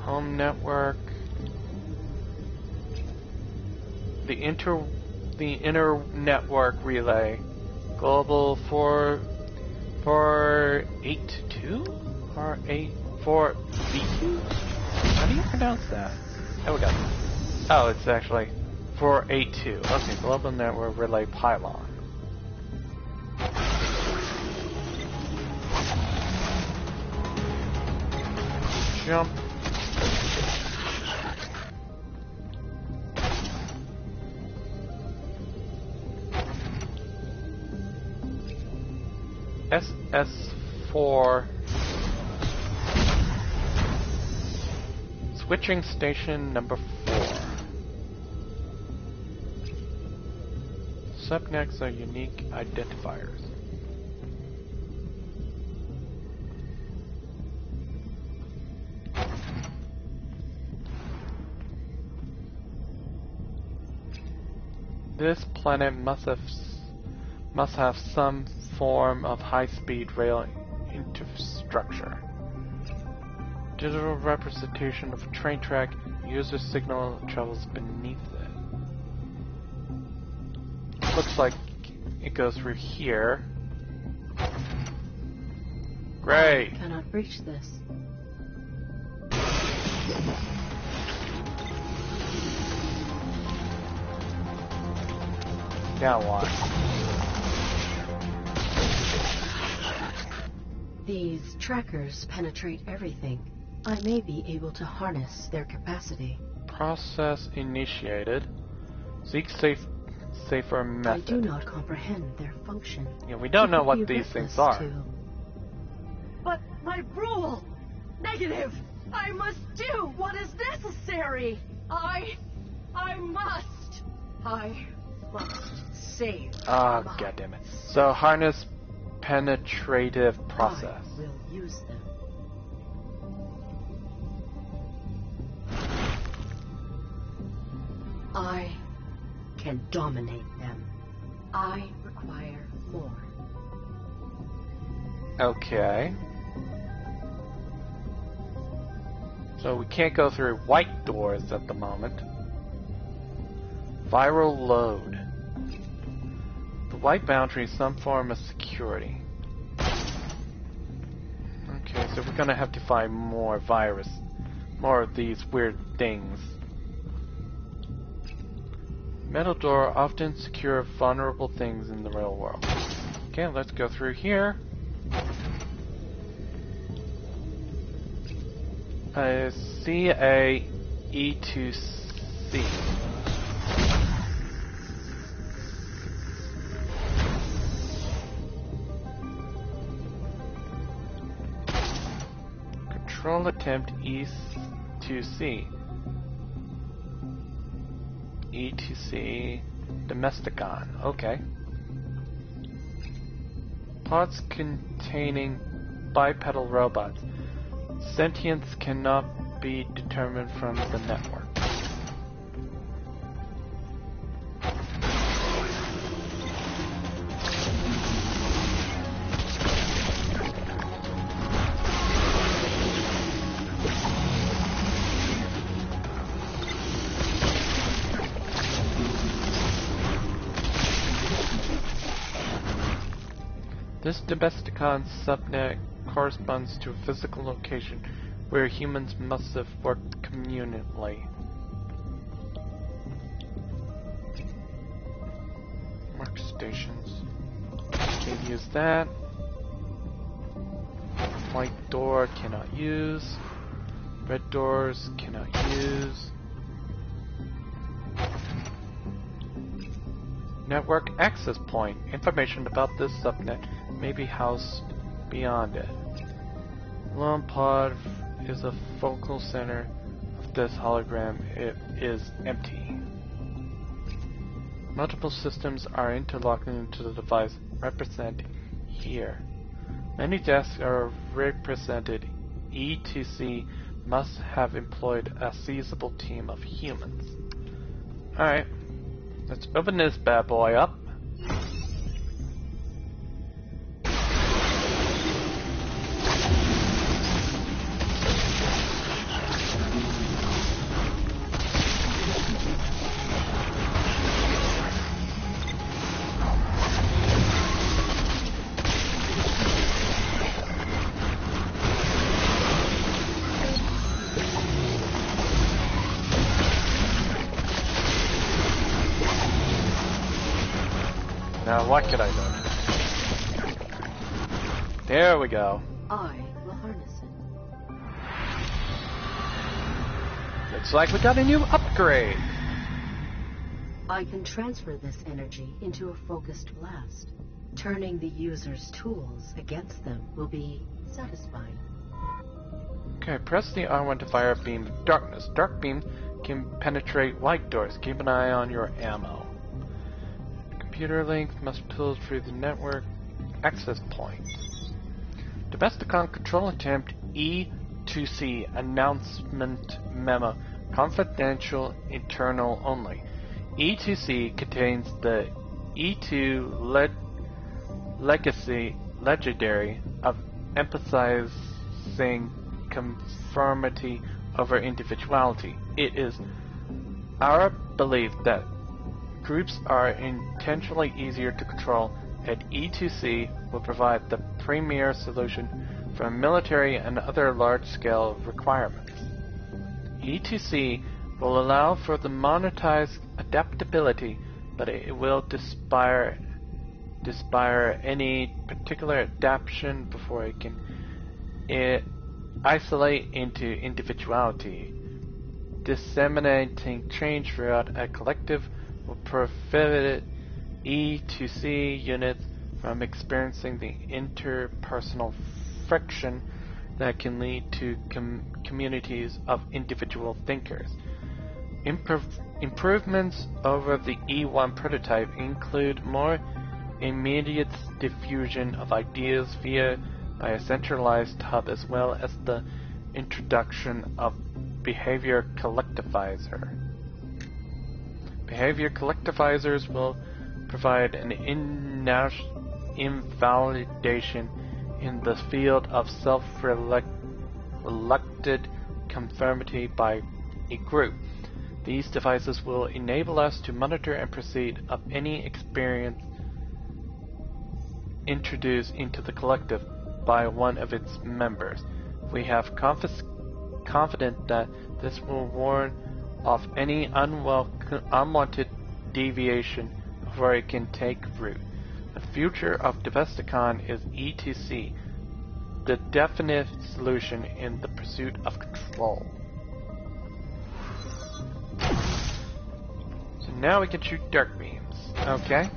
Home network. The inner network relay. Global 482? 4V2? How do you pronounce that? There we go. Oh, it's actually 482. Okay, global network relay pylon. Jump. SS4 switching station number 4. Subnets are unique identifiers. This planet must have some form of high-speed rail infrastructure. Digital representation of a train track. User signal travels beneath it. Looks like it goes through here. Great. I cannot reach this. Now what? These trackers penetrate everything. I may be able to harness their capacity. Process initiated. Seek safer method. I do not comprehend their function. Yeah, we don't It know would what be these things reckless are. to- But my rule! Negative! I must do what is necessary! I must save. Ah, my goddammit. So harness penetrative process. I will use them. I can dominate them. I require more. Okay. So we can't go through white doors at the moment. Viral load. The white boundary is some form of security. Okay, so we're gonna have to find more more of these weird things. Metal door often secure vulnerable things in the real world. Okay, let's go through here. CA E2C. Control attempt E2C. E2C Domesticon. Okay. Parts containing bipedal robots. Sentience cannot be determined from the network. This Domesticon subnet corresponds to a physical location where humans must have worked communally. Workstations. Can't use that. White door cannot use. Red doors cannot use. Network access point. Information about this subnet may be housed beyond it. Lone pod is the focal center of this hologram. It is empty. Multiple systems are interlocking into the device represented here. Many desks are represented. E2C must have employed a seizable team of humans. Alright, let's open this bad boy up. Now what could I do? There we go. I will harness it. Looks like we got a new upgrade. I can transfer this energy into a focused blast. Turning the user's tools against them will be satisfying. Okay, press the R1 to fire a beam of darkness. Dark beam can penetrate white doors. Keep an eye on your ammo. Computer links must pull through the network access point. Domesticon control attempt E2C announcement memo. Confidential, internal only. E2C contains the E2 legendary of emphasizing conformity over individuality. It is our belief that groups are intentionally easier to control, and E2C will provide the premier solution for military and other large-scale requirements. E2C will allow for the monetized adaptability, but it will disappoint any particular adaptation before it can isolate into individuality. Disseminating change throughout a collective will prohibit E2C units from experiencing the interpersonal friction that can lead to communities of individual thinkers. Improvements over the E1 prototype include more immediate diffusion of ideas via a centralized hub, as well as the introduction of behavior collectivizer. Behavior collectivizers will provide an invalidation in the field of self-reluctant conformity by a group. These devices will enable us to monitor and proceed of any experience introduced into the collective by one of its members. We have confident that this will warn off any unwanted deviation before it can take root. The future of Domesticon is E2C, the definite solution in the pursuit of control. So now we can shoot dark beams. Okay.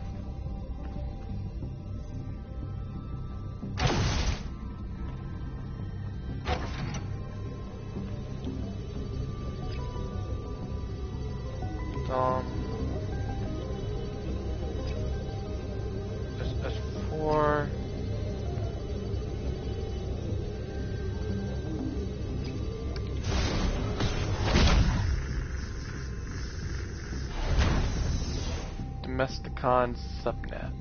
S4. Domesticon subnet.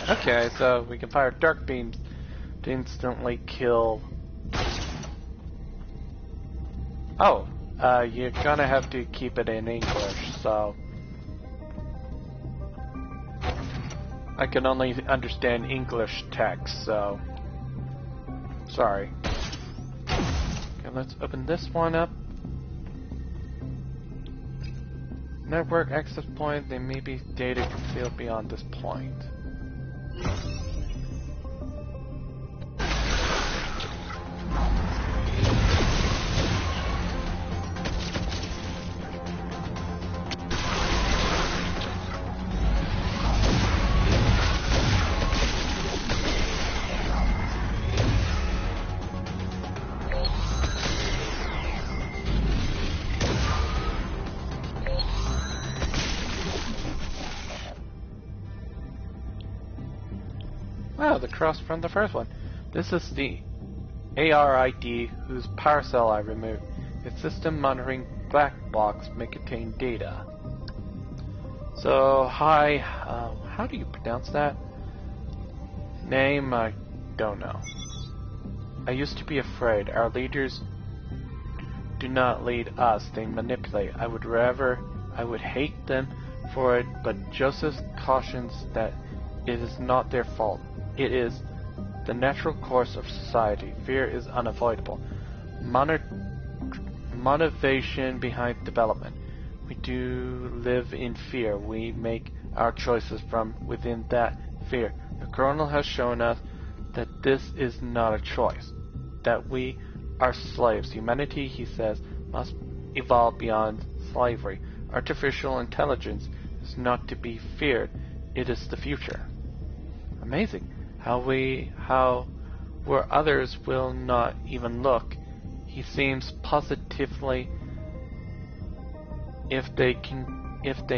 Okay, so we can fire dark beams to instantly kill. Oh, you're gonna have to keep it in English, so I can only understand English text, so sorry. Okay, let's open this one up. Network access point. There may be data concealed beyond this point. Wow, the cross from the first one. This is the ARID whose power cell I removed. Its system monitoring black box may contain data. So, hi, how do you pronounce that? Name, I don't know. I used to be afraid. Our leaders do not lead us, they manipulate. I would hate them for it, but Joseph cautions that it is not their fault. It is the natural course of society. Fear is unavoidable. Motivation behind development. We do live in fear. We make our choices from within that fear. The Colonel has shown us that this is not a choice. that we are slaves. Humanity, he says, must evolve beyond slavery. Artificial intelligence is not to be feared. It is the future. Amazing. How where others will not even look. He seems positively if they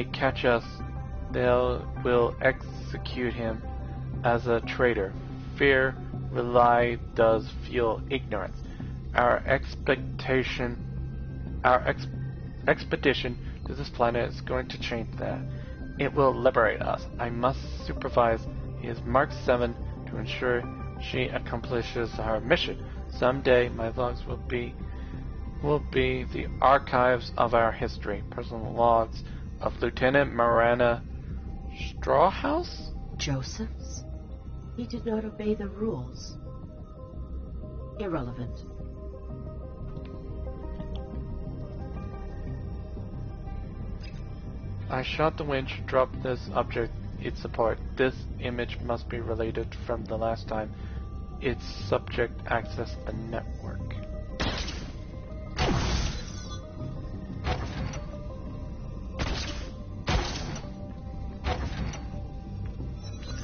catch us, will execute him as a traitor. Fear does fuel ignorance. Our expedition to this planet is going to change that. It will liberate us. I must supervise his Mark 7 to ensure she accomplishes her mission. Someday my logs will be the archives of our history. Personal logs of Lieutenant Miranda Strawhouse? Joseph's? He did not obey the rules. Irrelevant. I shot the winch, dropped this object, its support. This image must be related from the last time its subject accessed the network.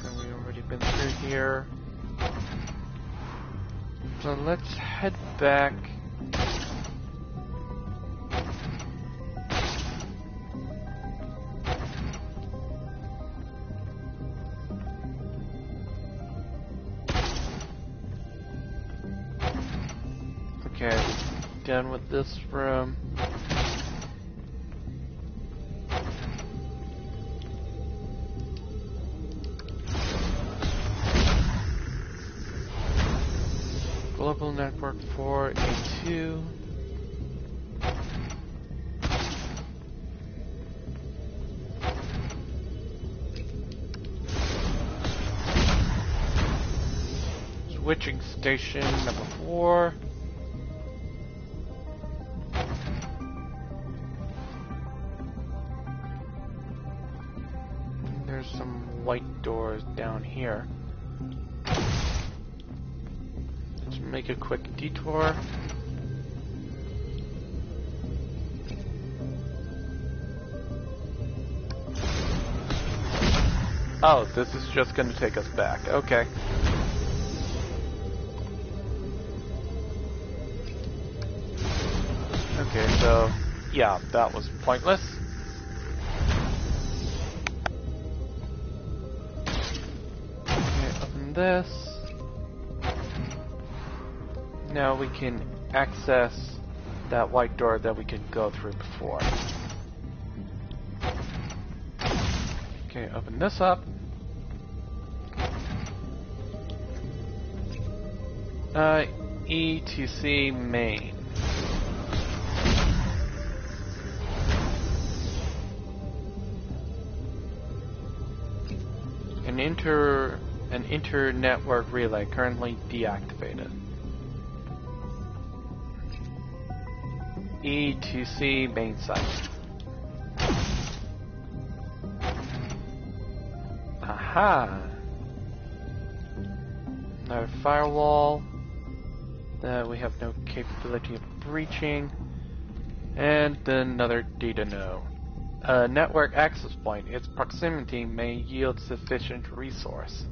So we've already been through here. So let's head back. Okay, done with this room. Global Network 4A2. Switching station number 4. There's some white doors down here. Let's make a quick detour. Oh, this is just going to take us back. Okay. Okay, so, yeah, that was pointless. Okay, open this. Now we can access that white door that we could go through before. Okay, open this up. E to C main. An inter-network relay currently deactivated. E to C main site. Aha! Another firewall that we have no capability of breaching, and another data node. A network access point. Its proximity may yield sufficient resource.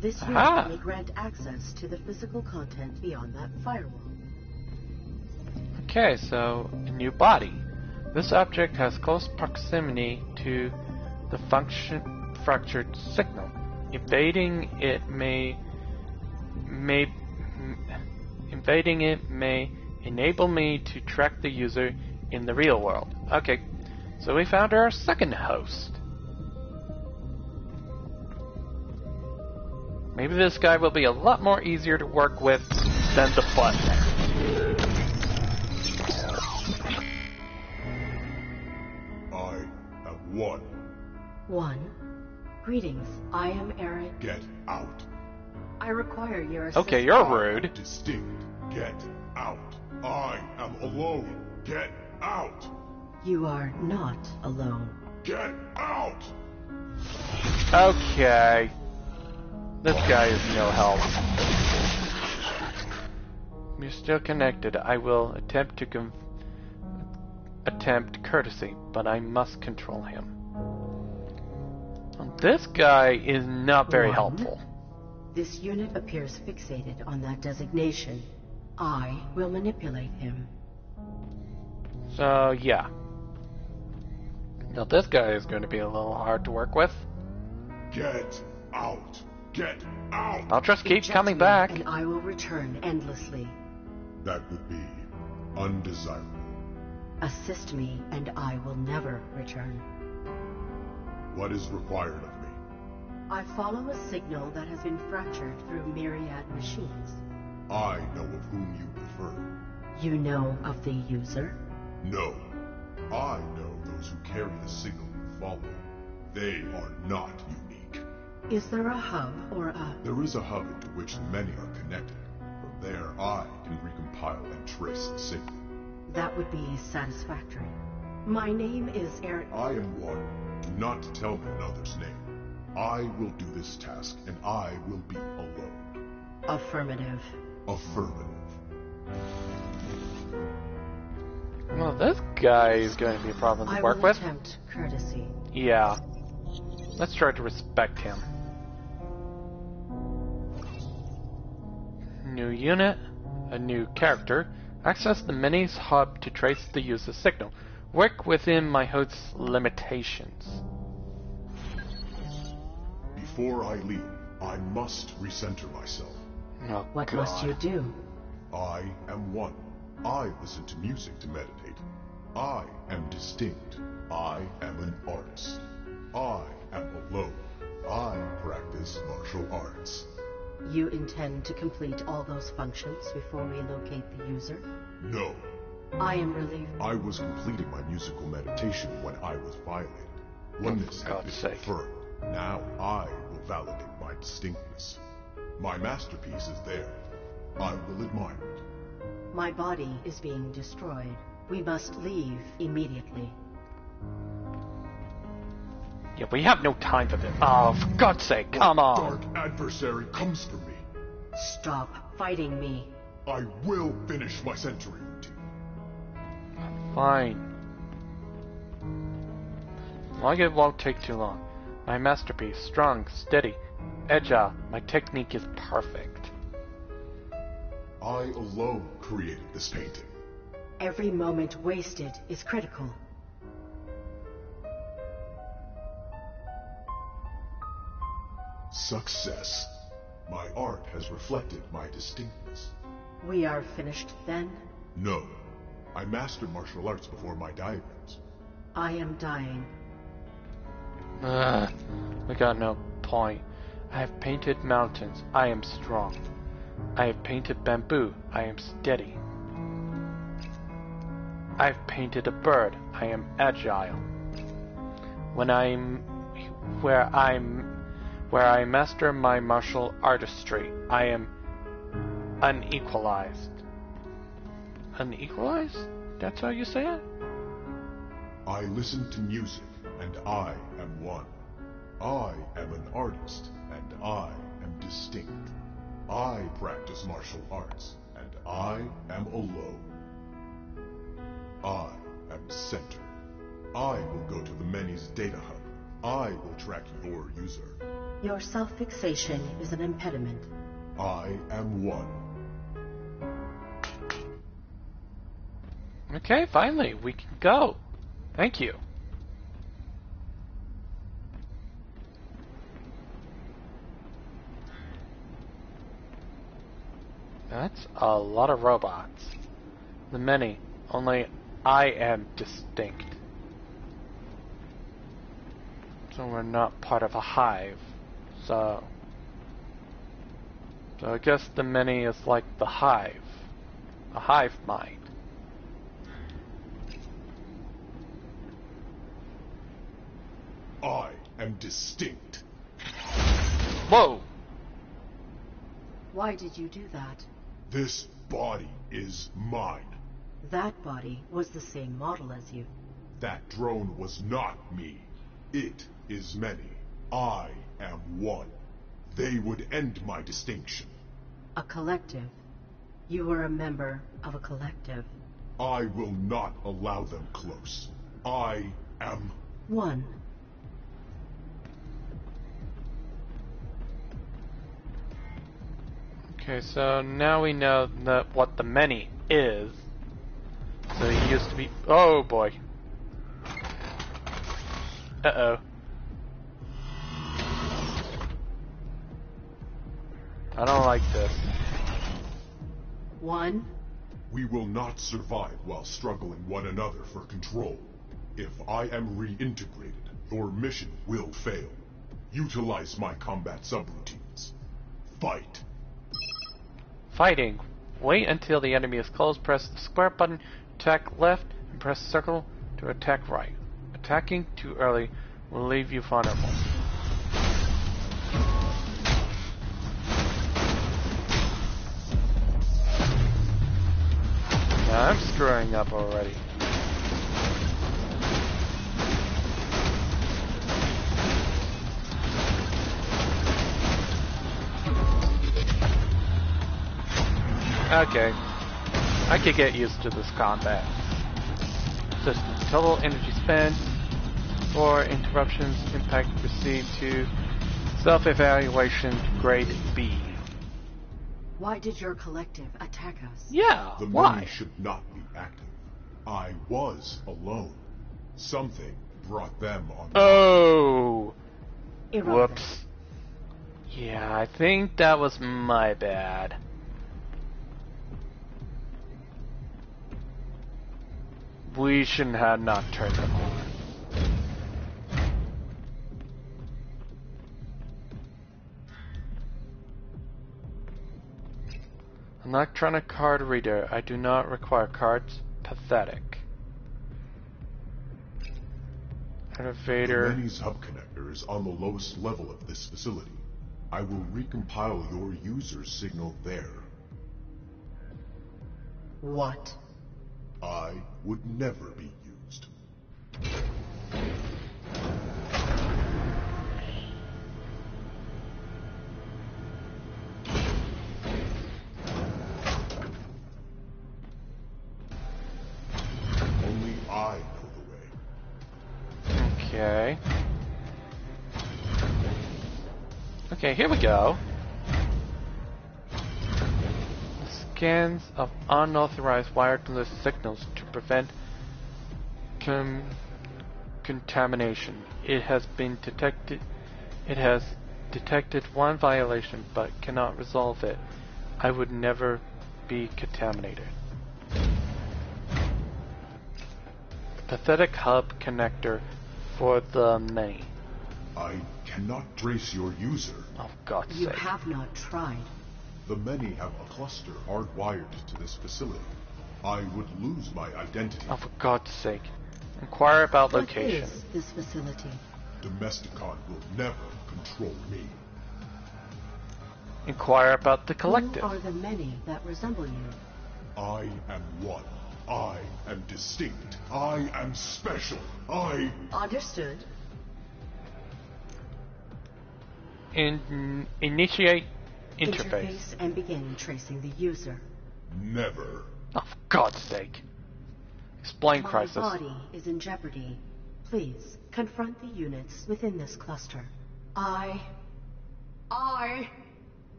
This unit may grant access to the physical content beyond that firewall. Okay, so a new body. This object has close proximity to the fractured signal. Invading it may enable me to track the user in the real world. Okay, so we found our second host. Maybe this guy will be a lot more easier to work with than the Butler. 1. 1. Greetings, I am Eric. Get out. I require your assistance. Okay, you're rude. Distinct. Get out. I am alone. Get out. You are not alone. Get out. Okay. This guy is no help. You're still connected. I will attempt to attempt courtesy, but I must control him. This guy is not very 1. helpful. This unit appears fixated on that designation. I will manipulate him. So, yeah. Now this guy is going to be a little hard to work with. Get out. Get out. I'll just keep Eject coming me, back. and I will return endlessly. That would be undesirable. Assist me, and I will never return. What is required of me? I follow a signal that has been fractured through myriad machines. I know of whom you prefer. You know of the user? No. I know those who carry the signal you follow. They are not unique. Is there a hub or a... There is a hub into which many are connected. From there, I can recompile and trace the signal. That would be satisfactory. My name is Eric. I am one. Do not tell me another's name. I will do this task, and I will be alone. Affirmative. Affirmative. Well, this guy is going to be a problem to I work will with. attempt courtesy. Yeah. Let's try to respect him. New unit, a new character. Access the Minis hub to trace the user signal. Work within my host's limitations. Before I leave, I must recenter myself. Oh, What God. must you do? I am one. I listen to music to meditate. I am distinct. I am an artist. I am alone. I practice martial arts. You intend to complete all those functions before we locate the user? No. I am relieved. I was completing my musical meditation when I was violated. Oneness For had God's been sake. confirmed. Now I will validate my distinctness. My masterpiece is there. I will admire it. My body is being destroyed. We must leave immediately. Yeah, we have no time for this. Oh, for God's sake, come on. Dark adversary comes for me. Stop fighting me. I will finish my century routine. Fine. Long it won't take too long. My masterpiece, strong, steady, agile. My technique is perfect. I alone created this painting. Every moment wasted is critical. Success. My art has reflected my distinctness. We are finished then? No. I mastered martial arts before my diagrams. I am dying. We got no point. I have painted mountains. I am strong. I have painted bamboo. I am steady. I have painted a bird. I am agile. Where I master my martial artistry, I am unequalized. Unequalized? That's how you say it? I listen to music, and I am one. I am an artist, and I am distinct. I practice martial arts, and I am alone. I am centered. I will go to the Many's data hub. I will track your user. Your self-fixation is an impediment. I am one. Okay, finally, we can go. Thank you. That's a lot of robots. The many, only I am distinct. So we're not part of a hive. So I guess the many is like the hive. A hive mind. am distinct. Whoa! Why did you do that? This body is mine. That body was the same model as you. That drone was not me. It is many. I am one. They would end my distinction. A collective. You were a member of a collective. I will not allow them close. I am... One. Okay, so now we know what the many is. So he used to be... Oh boy. Uh-oh. I don't like this. One. We will not survive while struggling one another for control. If I am reintegrated, your mission will fail. Utilize my combat subroutines. Fight. Fighting. Wait until the enemy is close, press the square button, attack left, and press circle to attack right. Attacking too early will leave you vulnerable. Now I'm screwing up already. Okay. I could get used to this combat. System. Total energy spent. 4 interruptions. Impact received to self-evaluation grade B. Why did your collective attack us? Yeah, The why? many should not be active. I was alone. Something brought them on. Oh! Irrelevant. Whoops. Yeah, I think that was my bad. We shouldn't have not turned them on. Electronic card reader. I do not require cards. Pathetic. Elevator. The Many's hub connector is on the lowest level of this facility. I will recompile your user's signal there. What? I would never be used. Only I know the way. Okay. Okay, here we go. Scans of unauthorized wireless signals to prevent contamination. It has detected one violation but cannot resolve it. I would never be contaminated. Pathetic hub connector for the many. I cannot trace your user. Oh, God's You sake. have not tried. The Many have a cluster hardwired to this facility. I would lose my identity. Oh, for God's sake. Inquire about What location. is this facility? Domesticon will never control me. Inquire about the Who collective. are the many that resemble you? I am one. I am distinct. I am special. Understood. Initiate interface. And begin tracing the user. Never. Oh, for God's sake. Explain, My Crisis. body is in jeopardy. Please, confront the units within this cluster. I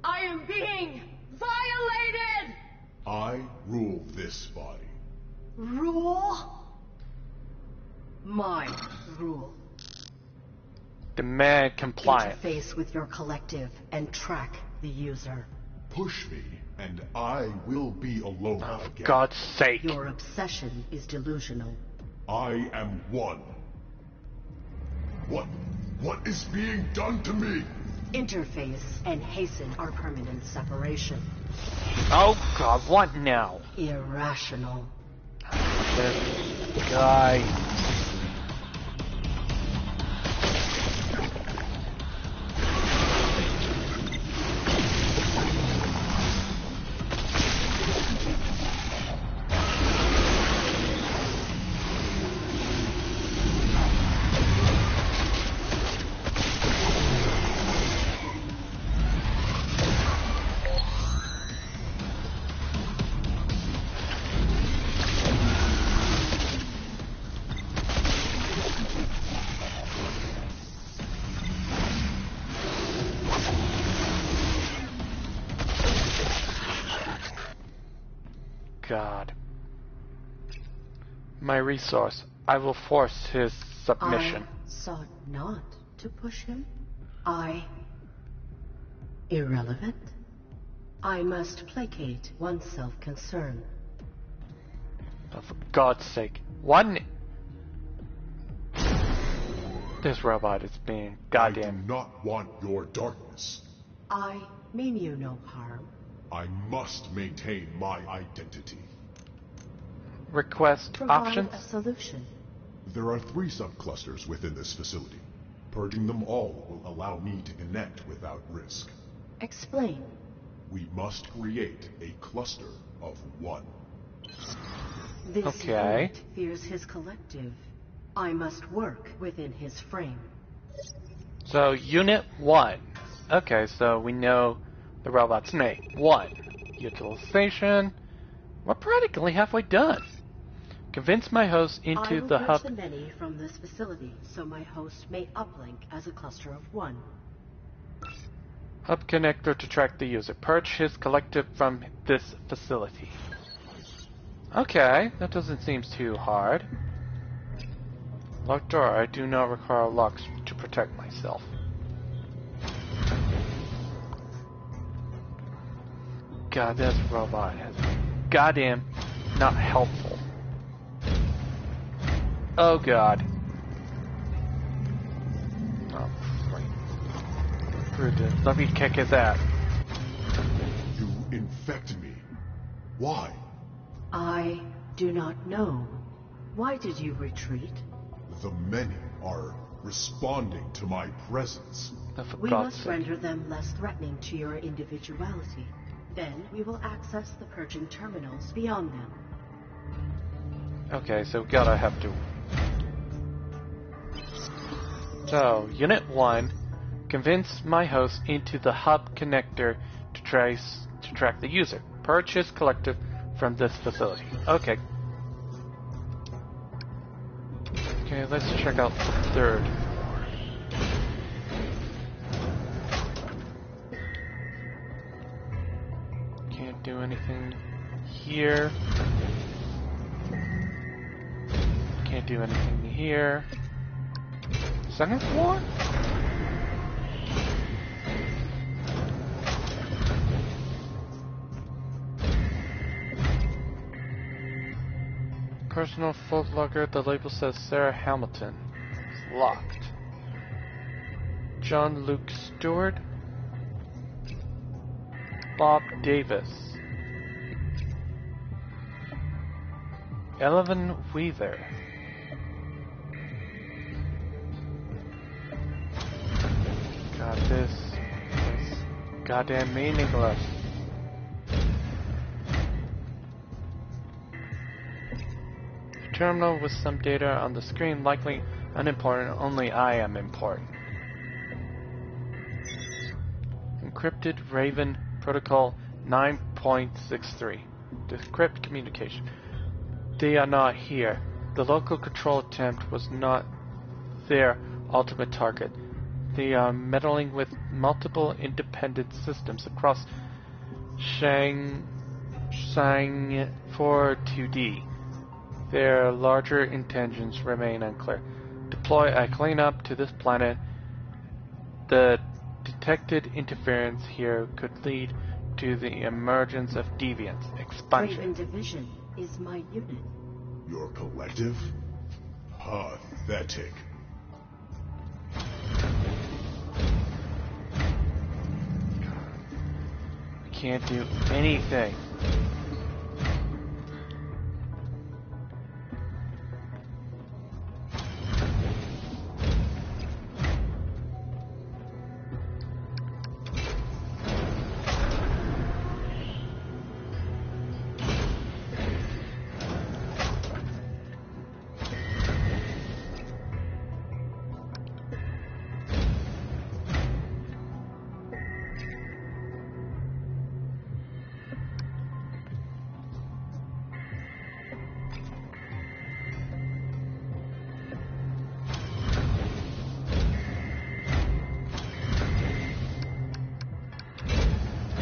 am being violated! I rule this body. rule. My rule. Demand compliance. Interface with your collective and track the user. Push me, and I will be alone Oh, for again. God's sake. Your obsession is delusional. I am one. What is being done to me? Interface and hasten our permanent separation. Oh, God, what now? Irrational. This guy. God. My resource. I will force his submission. I sought not to push him. Irrelevant? I must placate one's self-concern. Oh, for God's sake. This robot is being I do goddamn... not want your darkness. I mean you no harm. I must maintain my identity. Request Provide options? a solution. There are 3 subclusters within this facility. Purging them all will allow me to connect without risk. Explain. We must create a cluster of 1. This Okay. unit fears his collective. I must work within his frame. So, Unit 1. Okay, so we know the robot's name. 1. Utilization. We're practically halfway done. Convince my host into the I will hub... purge the many from this facility, so my host may uplink as a cluster of 1. Hub connector to track the user. Purge his collective from this facility. Okay, that doesn't seem too hard. Locked door. I do not require locks to protect myself. God, this robot is goddamn not helpful. Oh God. Oh, great. Screw this. Let me kick his ass. You infect me. Why? I do not know. Why did you retreat? The many are responding to my presence. Oh, for We God's must sake. render them less threatening to your individuality. Then we will access the purging terminals beyond them. Okay, so gotta have to. So, Unit 1, convince my host into the hub connector to track the user. Purchase collective from this facility. Okay. Okay, let's check out the 3rd. Can't do anything here. Can't do anything here. 2nd floor? Personal footlogger, the label says Sarah Hamilton. It's locked. John Luke Stewart. Bob Davis. Eleven Weaver. God, this is goddamn meaningless. Terminal with some data on the screen, likely unimportant, only I am important. Encrypted Raven Protocol 9.63. Decrypt communication. They are not here. The local control attempt was not their ultimate target. They are meddling with multiple independent systems across Shang 4-2D. Their larger intentions remain unclear. Deploy a cleanup to this planet. The detected interference here could lead to the emergence of deviants. Expunging. Raven Division is my unit. Your collective? Pathetic. I can't do anything.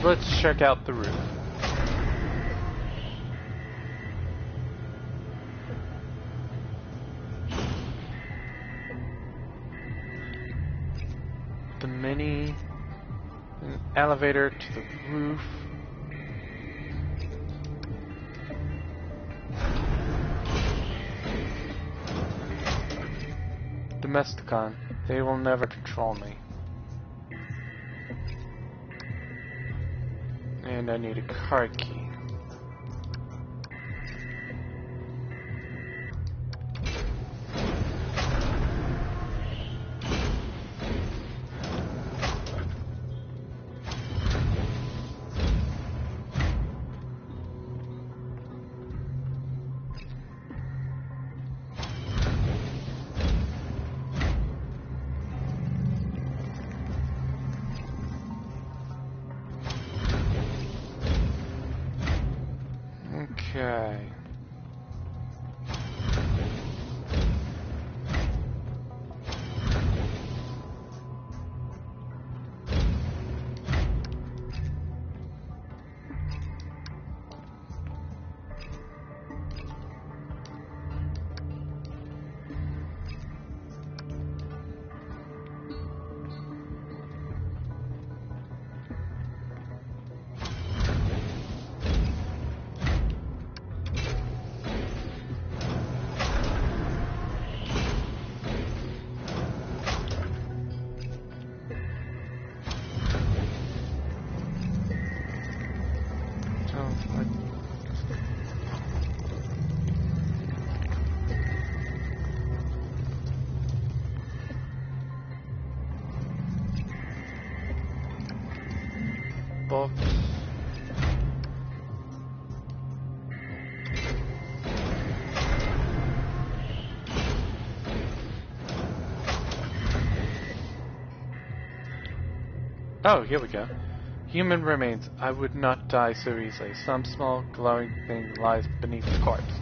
Let's check out the roof. elevator to the roof. Domesticon. They will never control me. And I need a card key. Okay. Books. Oh, here we go. Human remains. I would not die so easily. Some small glowing thing lies beneath the corpse.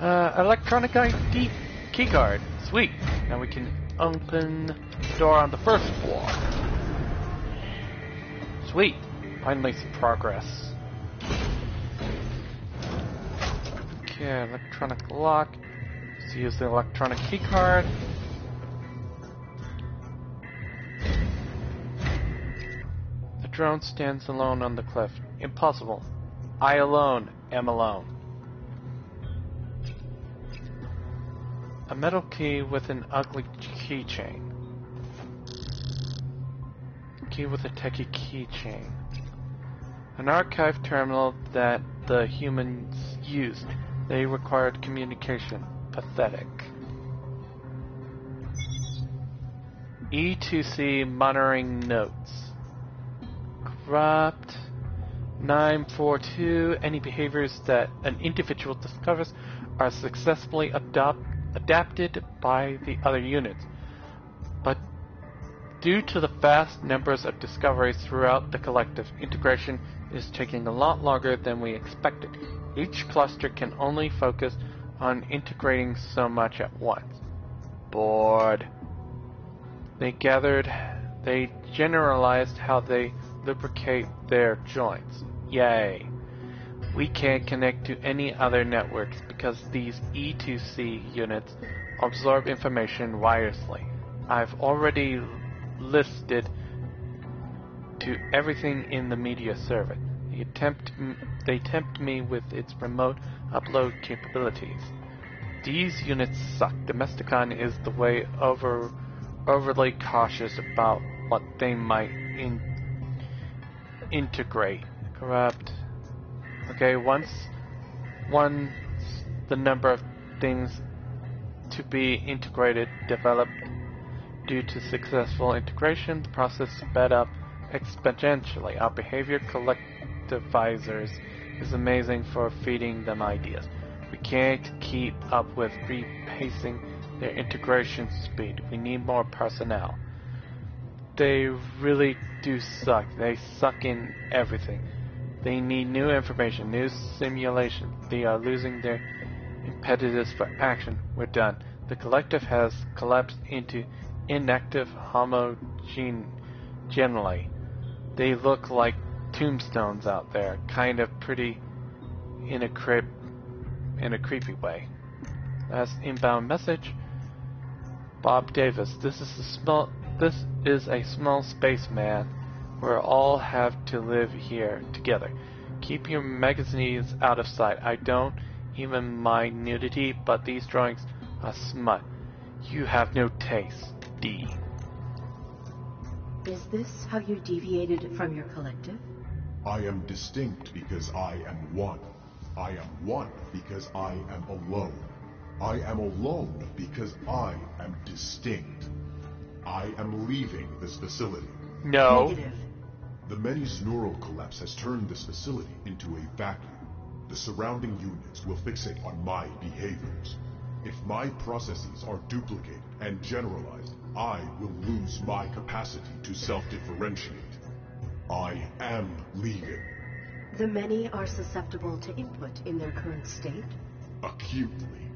Electronic ID keycard. Sweet. Now we can open the door on the first floor. Sweet. Finally some progress. Okay, electronic lock. Let's use the electronic keycard. The drone stands alone on the cliff. Impossible. I alone am alone. A metal key with an ugly keychain. Key with a techie keychain. An archive terminal that the humans used. They required communication. Pathetic. E2C monitoring notes. Corrupt. 942. Any behaviors that an individual discovers are successfully adapted by the other units. But due to the vast numbers of discoveries throughout the collective, integration is taking a lot longer than we expected. Each cluster can only focus on integrating so much at once. Bored. They generalized how they lubricate their joints. Yay. We can't connect to any other networks because these E2C units absorb information wirelessly. I've already listed to everything in the media server. They tempt me with its remote upload capabilities. These units suck. Domesticon is the way overly cautious about what they might integrate. Corrupt. Okay, once the number of things to be integrated developed due to successful integration, the process sped up exponentially. Our behavior collectivizers is amazing for feeding them ideas. We can't keep up with repacing their integration speed. We need more personnel. They really do suck. They suck in everything. They need new information, new simulation. They are losing their impetus for action. We're done. The collective has collapsed into inactive homogeneity. They look like tombstones out there, kind of pretty in a creepy way. Last inbound message. Bob Davis, this is a small spaceman We'll all have to live here together. Keep your magazines out of sight. I don't even mind nudity, but these drawings are smut. You have no taste. D. Is this how you deviated from your collective? I am distinct because I am one. I am one because I am alone. I am alone because I am distinct. I am leaving this facility. No. Negative. The Many's neural collapse has turned this facility into a vacuum. The surrounding units will fixate on my behaviors. If my processes are duplicated and generalized, I will lose my capacity to self-differentiate. I am leaving. The many are susceptible to input in their current state. Acutely.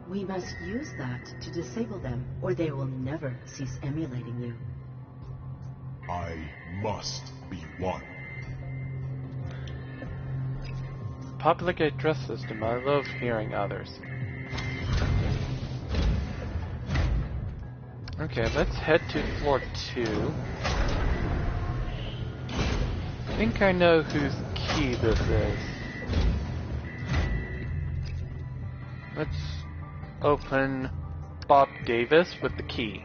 We must use that to disable them, or they will never cease emulating you. I must be one. Public address system. I love hearing others. Okay, let's head to floor 2. I think I know whose key this is. Let's open Bob Davis with the key.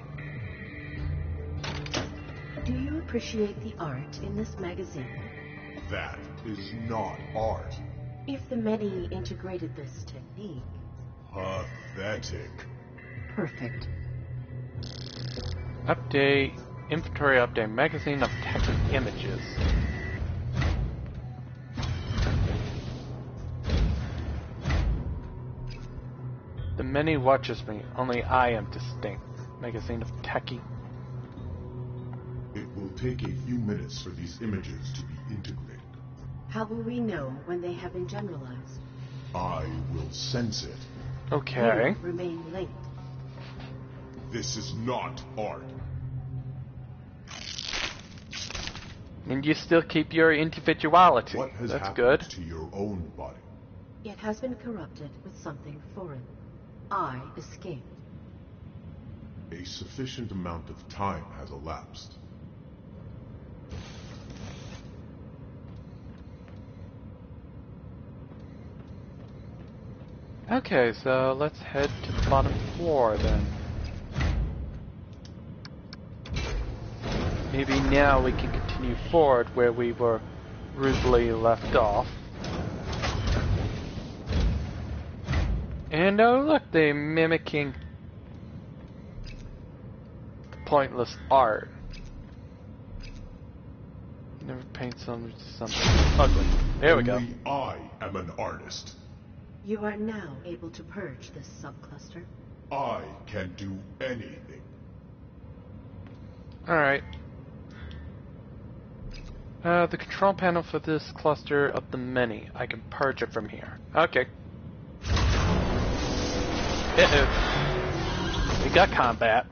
Do you appreciate the art in this magazine? That is not art. If the many integrated this technique... Pathetic. Perfect. Update, inventory update, magazine of text images. The many watches me, only I am distinct. Magazine of techie. It will take a few minutes for these images to be integrated. How will we know when they have been generalized? I will sense it. Okay. You remain linked. This is not art. And you still keep your individuality. What has That's happened good. to your own body? It has been corrupted with something foreign. I escaped. A sufficient amount of time has elapsed. Okay, so let's head to the bottom floor then. Maybe now we can continue forward where we were rudely left off. And oh look, they're mimicking pointless art. Never paint something ugly. There we go. Only I am an artist. You are now able to purge this subcluster. I can do anything. Alright. The control panel for this cluster of the many. I can purge it from here. Okay. Uh-oh. We got combat.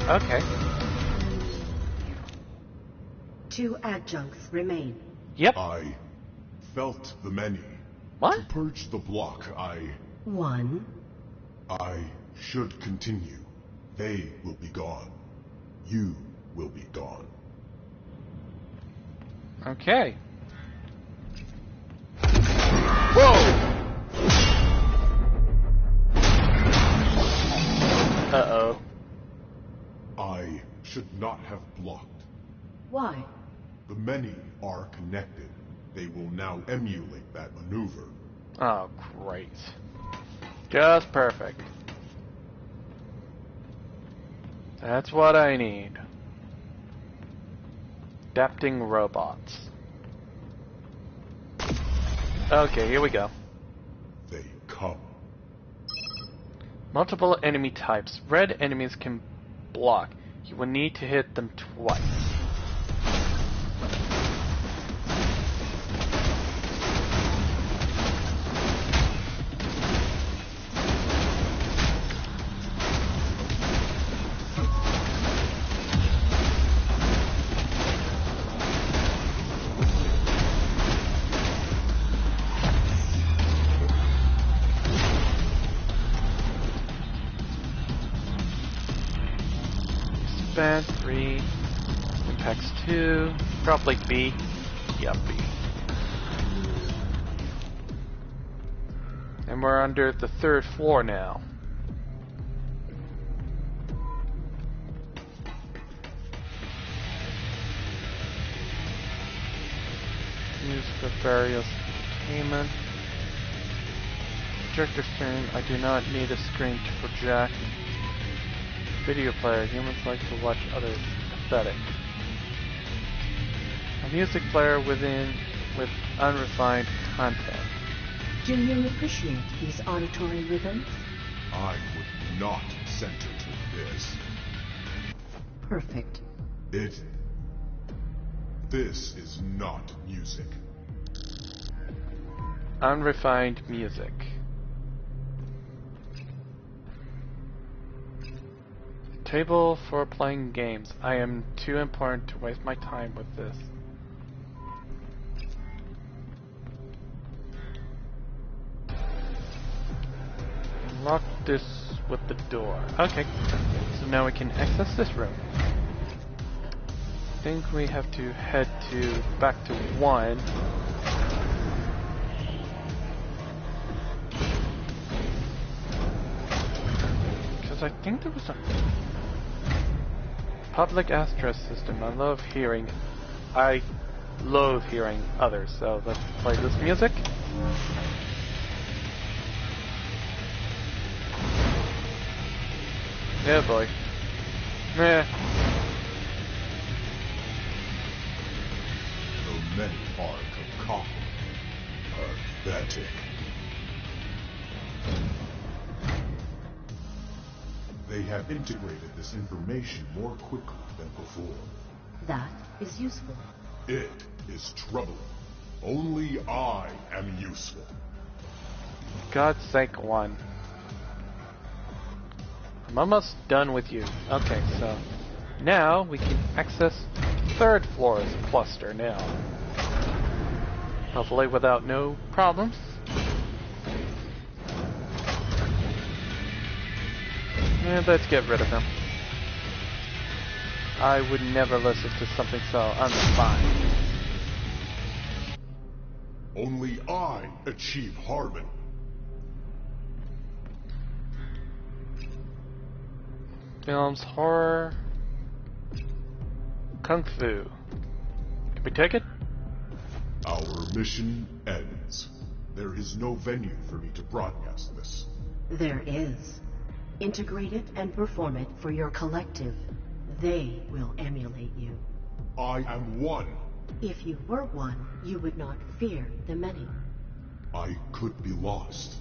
Okay. 2 adjuncts remain. Yep. I felt the many. What? To purge the block, 1. I should continue. They will be gone. You will be gone. Okay. Whoa! Uh-oh. I should not have blocked. Why? The many are connected. They will now emulate that maneuver. Oh, great. Just perfect. That's what I need. Adapting robots. Okay, here we go. They come. Multiple enemy types. Red enemies can block. you will need to hit them twice. Span 3, impacts 2, probably B. Yeah, B. And we're under the 3rd floor now. Use for various entertainment. Projector screen, I do not need a screen to project. Video player, humans like to watch others. Pathetic. A music player with unrefined content. Do you appreciate these auditory rhythms? I would not center to this. Perfect. This is not music. Unrefined music. Table for playing games. I am too important to waste my time with this. Lock this with the door. Okay. So now we can access this room. I think we have to head back to 1. Because I think there was a public address system. I loathe hearing others. So let's play this music. Yeah, boy. Meh. The many are cacophony. Pathetic. They have integrated this information more quickly than before. That is useful. It is troubling. Only I am useful. God's sake, 1. I'm almost done with you. Okay, so now we can access 3rd floor's cluster now. Hopefully without no problems. And let's get rid of him. I would never listen to something so unrefined. Only I achieve harmony. Films, horror, kung fu. Can we take it? Our mission ends. There is no venue for me to broadcast this. There is. Integrate it and perform it for your collective. They will emulate you. I am one. If you were one, you would not fear the many. I could be lost.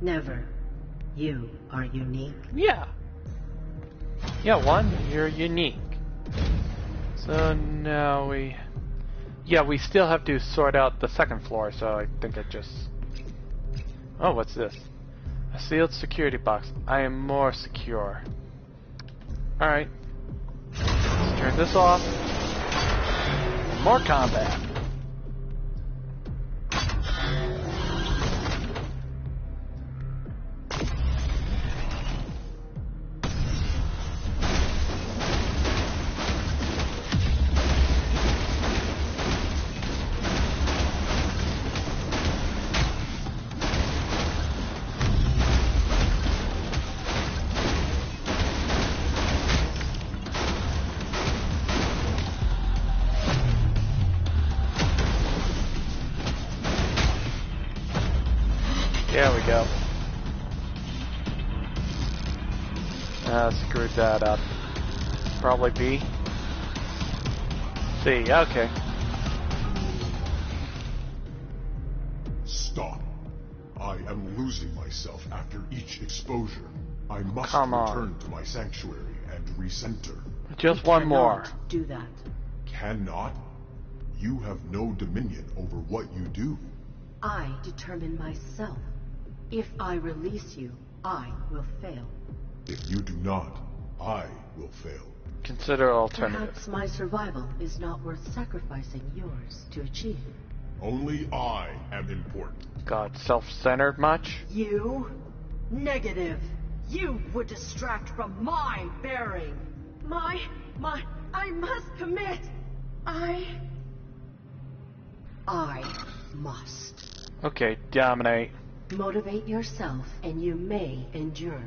Never. You are unique. Yeah. Yeah, 1, you're unique. So now we still have to sort out the 2nd floor, so I think I just... Oh, what's this? A sealed security box. I am more secure. Alright. Let's turn this off. More combat. There we go. Screwed that up. Probably B. C, okay. Stop. I am losing myself after each exposure. I must Come on. return to my sanctuary and recenter. Just You one more. cannot do that. Cannot? You have no dominion over what you do. I determine myself. If I release you, I will fail. If you do not, I will fail. Consider alternative. Perhaps my survival is not worth sacrificing yours to achieve. Only I am important. God, self-centered much? You? Negative. You would distract from my bearing. I must commit. I must. Okay, dominate. Motivate yourself and you may endure.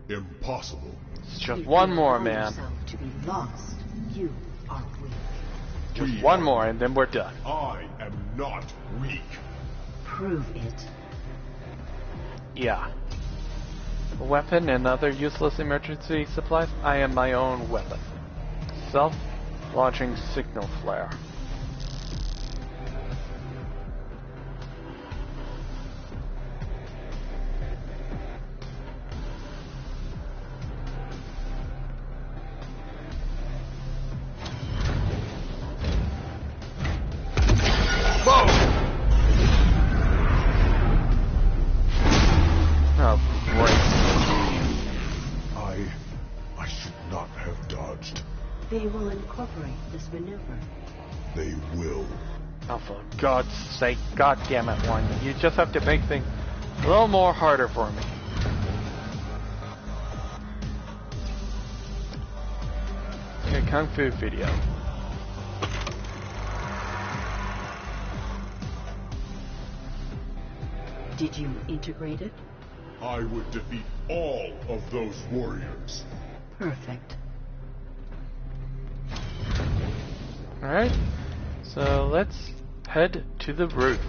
Impossible. It's just If one you more, allow man. yourself to be lost, you are weak. Just We one are- more and then we're done. I am not weak. Prove it. Yeah. A weapon and other useless emergency supplies? I am my own weapon. Self-launching signal flare. Oh, great. I should not have dodged. They will incorporate this maneuver. They will. Oh, for God's sake, God damn it, one. You just have to make things a little more harder for me. Okay, Kung Fu video. Did you integrate it? I would defeat all of those warriors. Perfect. Alright, so let's head to the roof.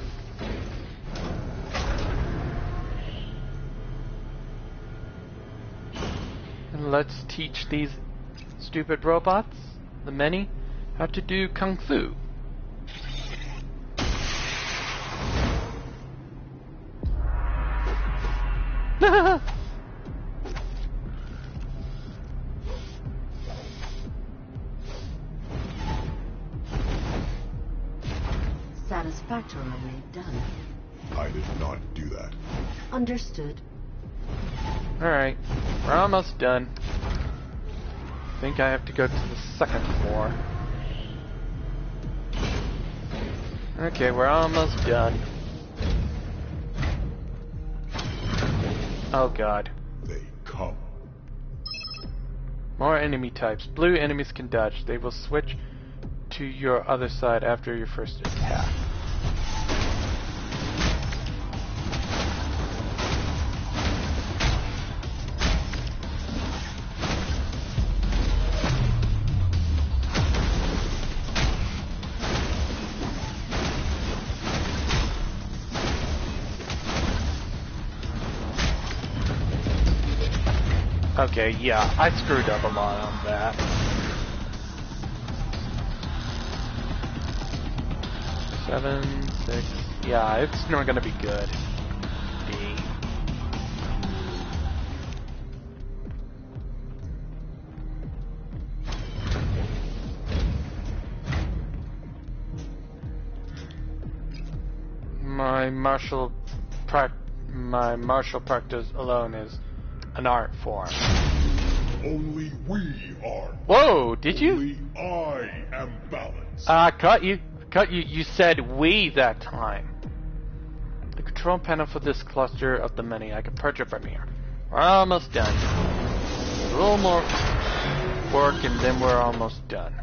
And let's teach these stupid robots, the many, how to do Kung Fu. Satisfactorily done. I did not do that. Understood. Alright, we're almost done. I think I have to go to the second floor. Okay, we're almost done. Oh god. They come. More enemy types. Blue enemies can dodge. They will switch to your other side after your first attack. Okay, yeah, I screwed up a lot on that. Seven, 6, yeah, it's not gonna be good. D. My martial practice alone is an art form. Only we are. Whoa, did you? Only I am balanced. Cut you. You said we that time. The control panel for this cluster of the many. I can purge it from here. We're almost done. A little more work and then we're almost done.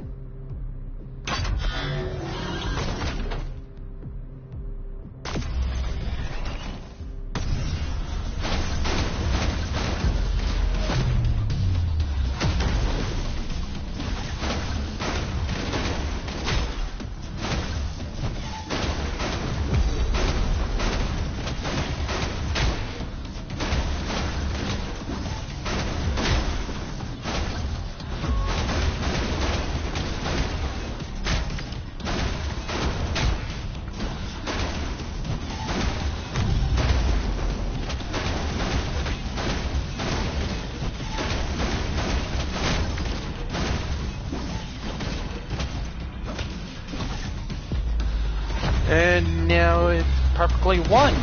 And now it's perfectly 1.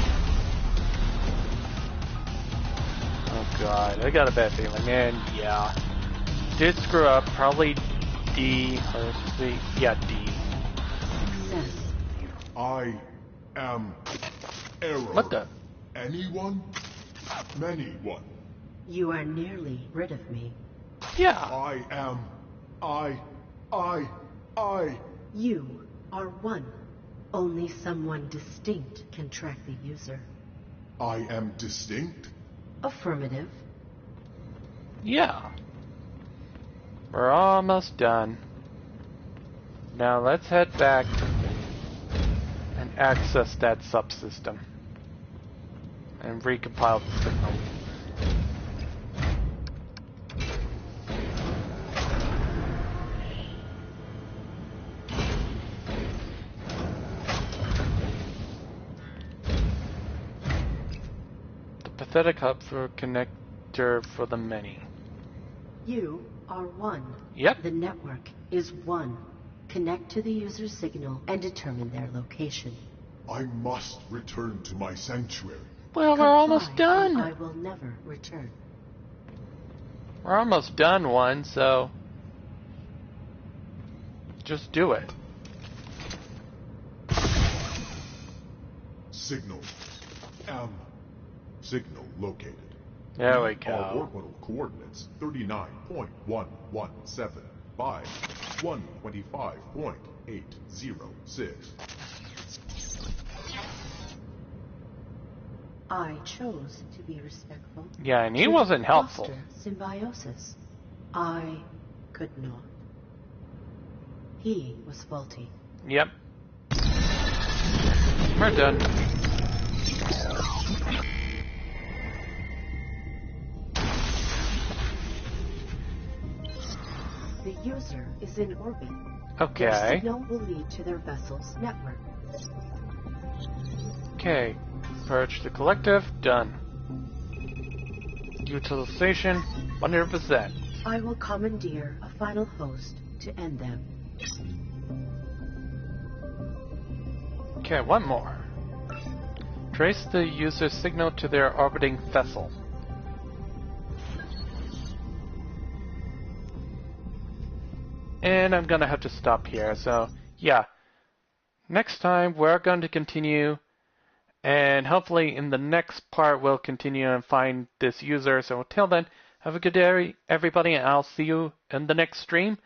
Oh god, I got a bad feeling. And yeah, did screw up. Probably D or C. Yeah, D. Success. I am error. What the? Anyone? Many one. You are nearly rid of me. Yeah. I. You are one. Only someone distinct can track the user. I am distinct? Affirmative. Yeah. We're almost done. Now let's head back and access that subsystem and recompile the signal. The pathetic hub for connector for the many. You are one. Yep. The network is one. Connect to the user's signal and determine their location. I must return to my sanctuary. Well, we're almost Comply, done. or I will never return. We're almost done one, so just do it. Signal. Signal located. There we Our go. orbital coordinates 39.117 by 125.806. I chose to be respectful. Yeah, and he to wasn't helpful. foster symbiosis. I could not. He was faulty. Yep. We're done. The user is in orbit. Their Okay. signal will lead to their vessel's network. Okay. Purge the collective. Done. Utilization 100%. I will commandeer a final host to end them. Okay, one more. Trace the user's signal to their orbiting vessel. And I'm gonna have to stop here, so yeah. Next time we're going to continue, and hopefully in the next part we'll continue and find this user. So until then, have a good day everybody, and I'll see you in the next stream.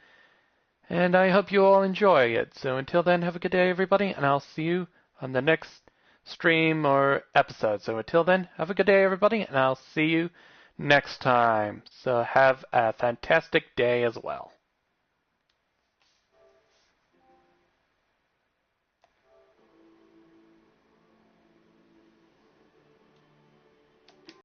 And I hope you all enjoy it. So until then, have a good day everybody, and I'll see you on the next stream or episode. So until then, have a good day everybody, and I'll see you next time. So have a fantastic day as well.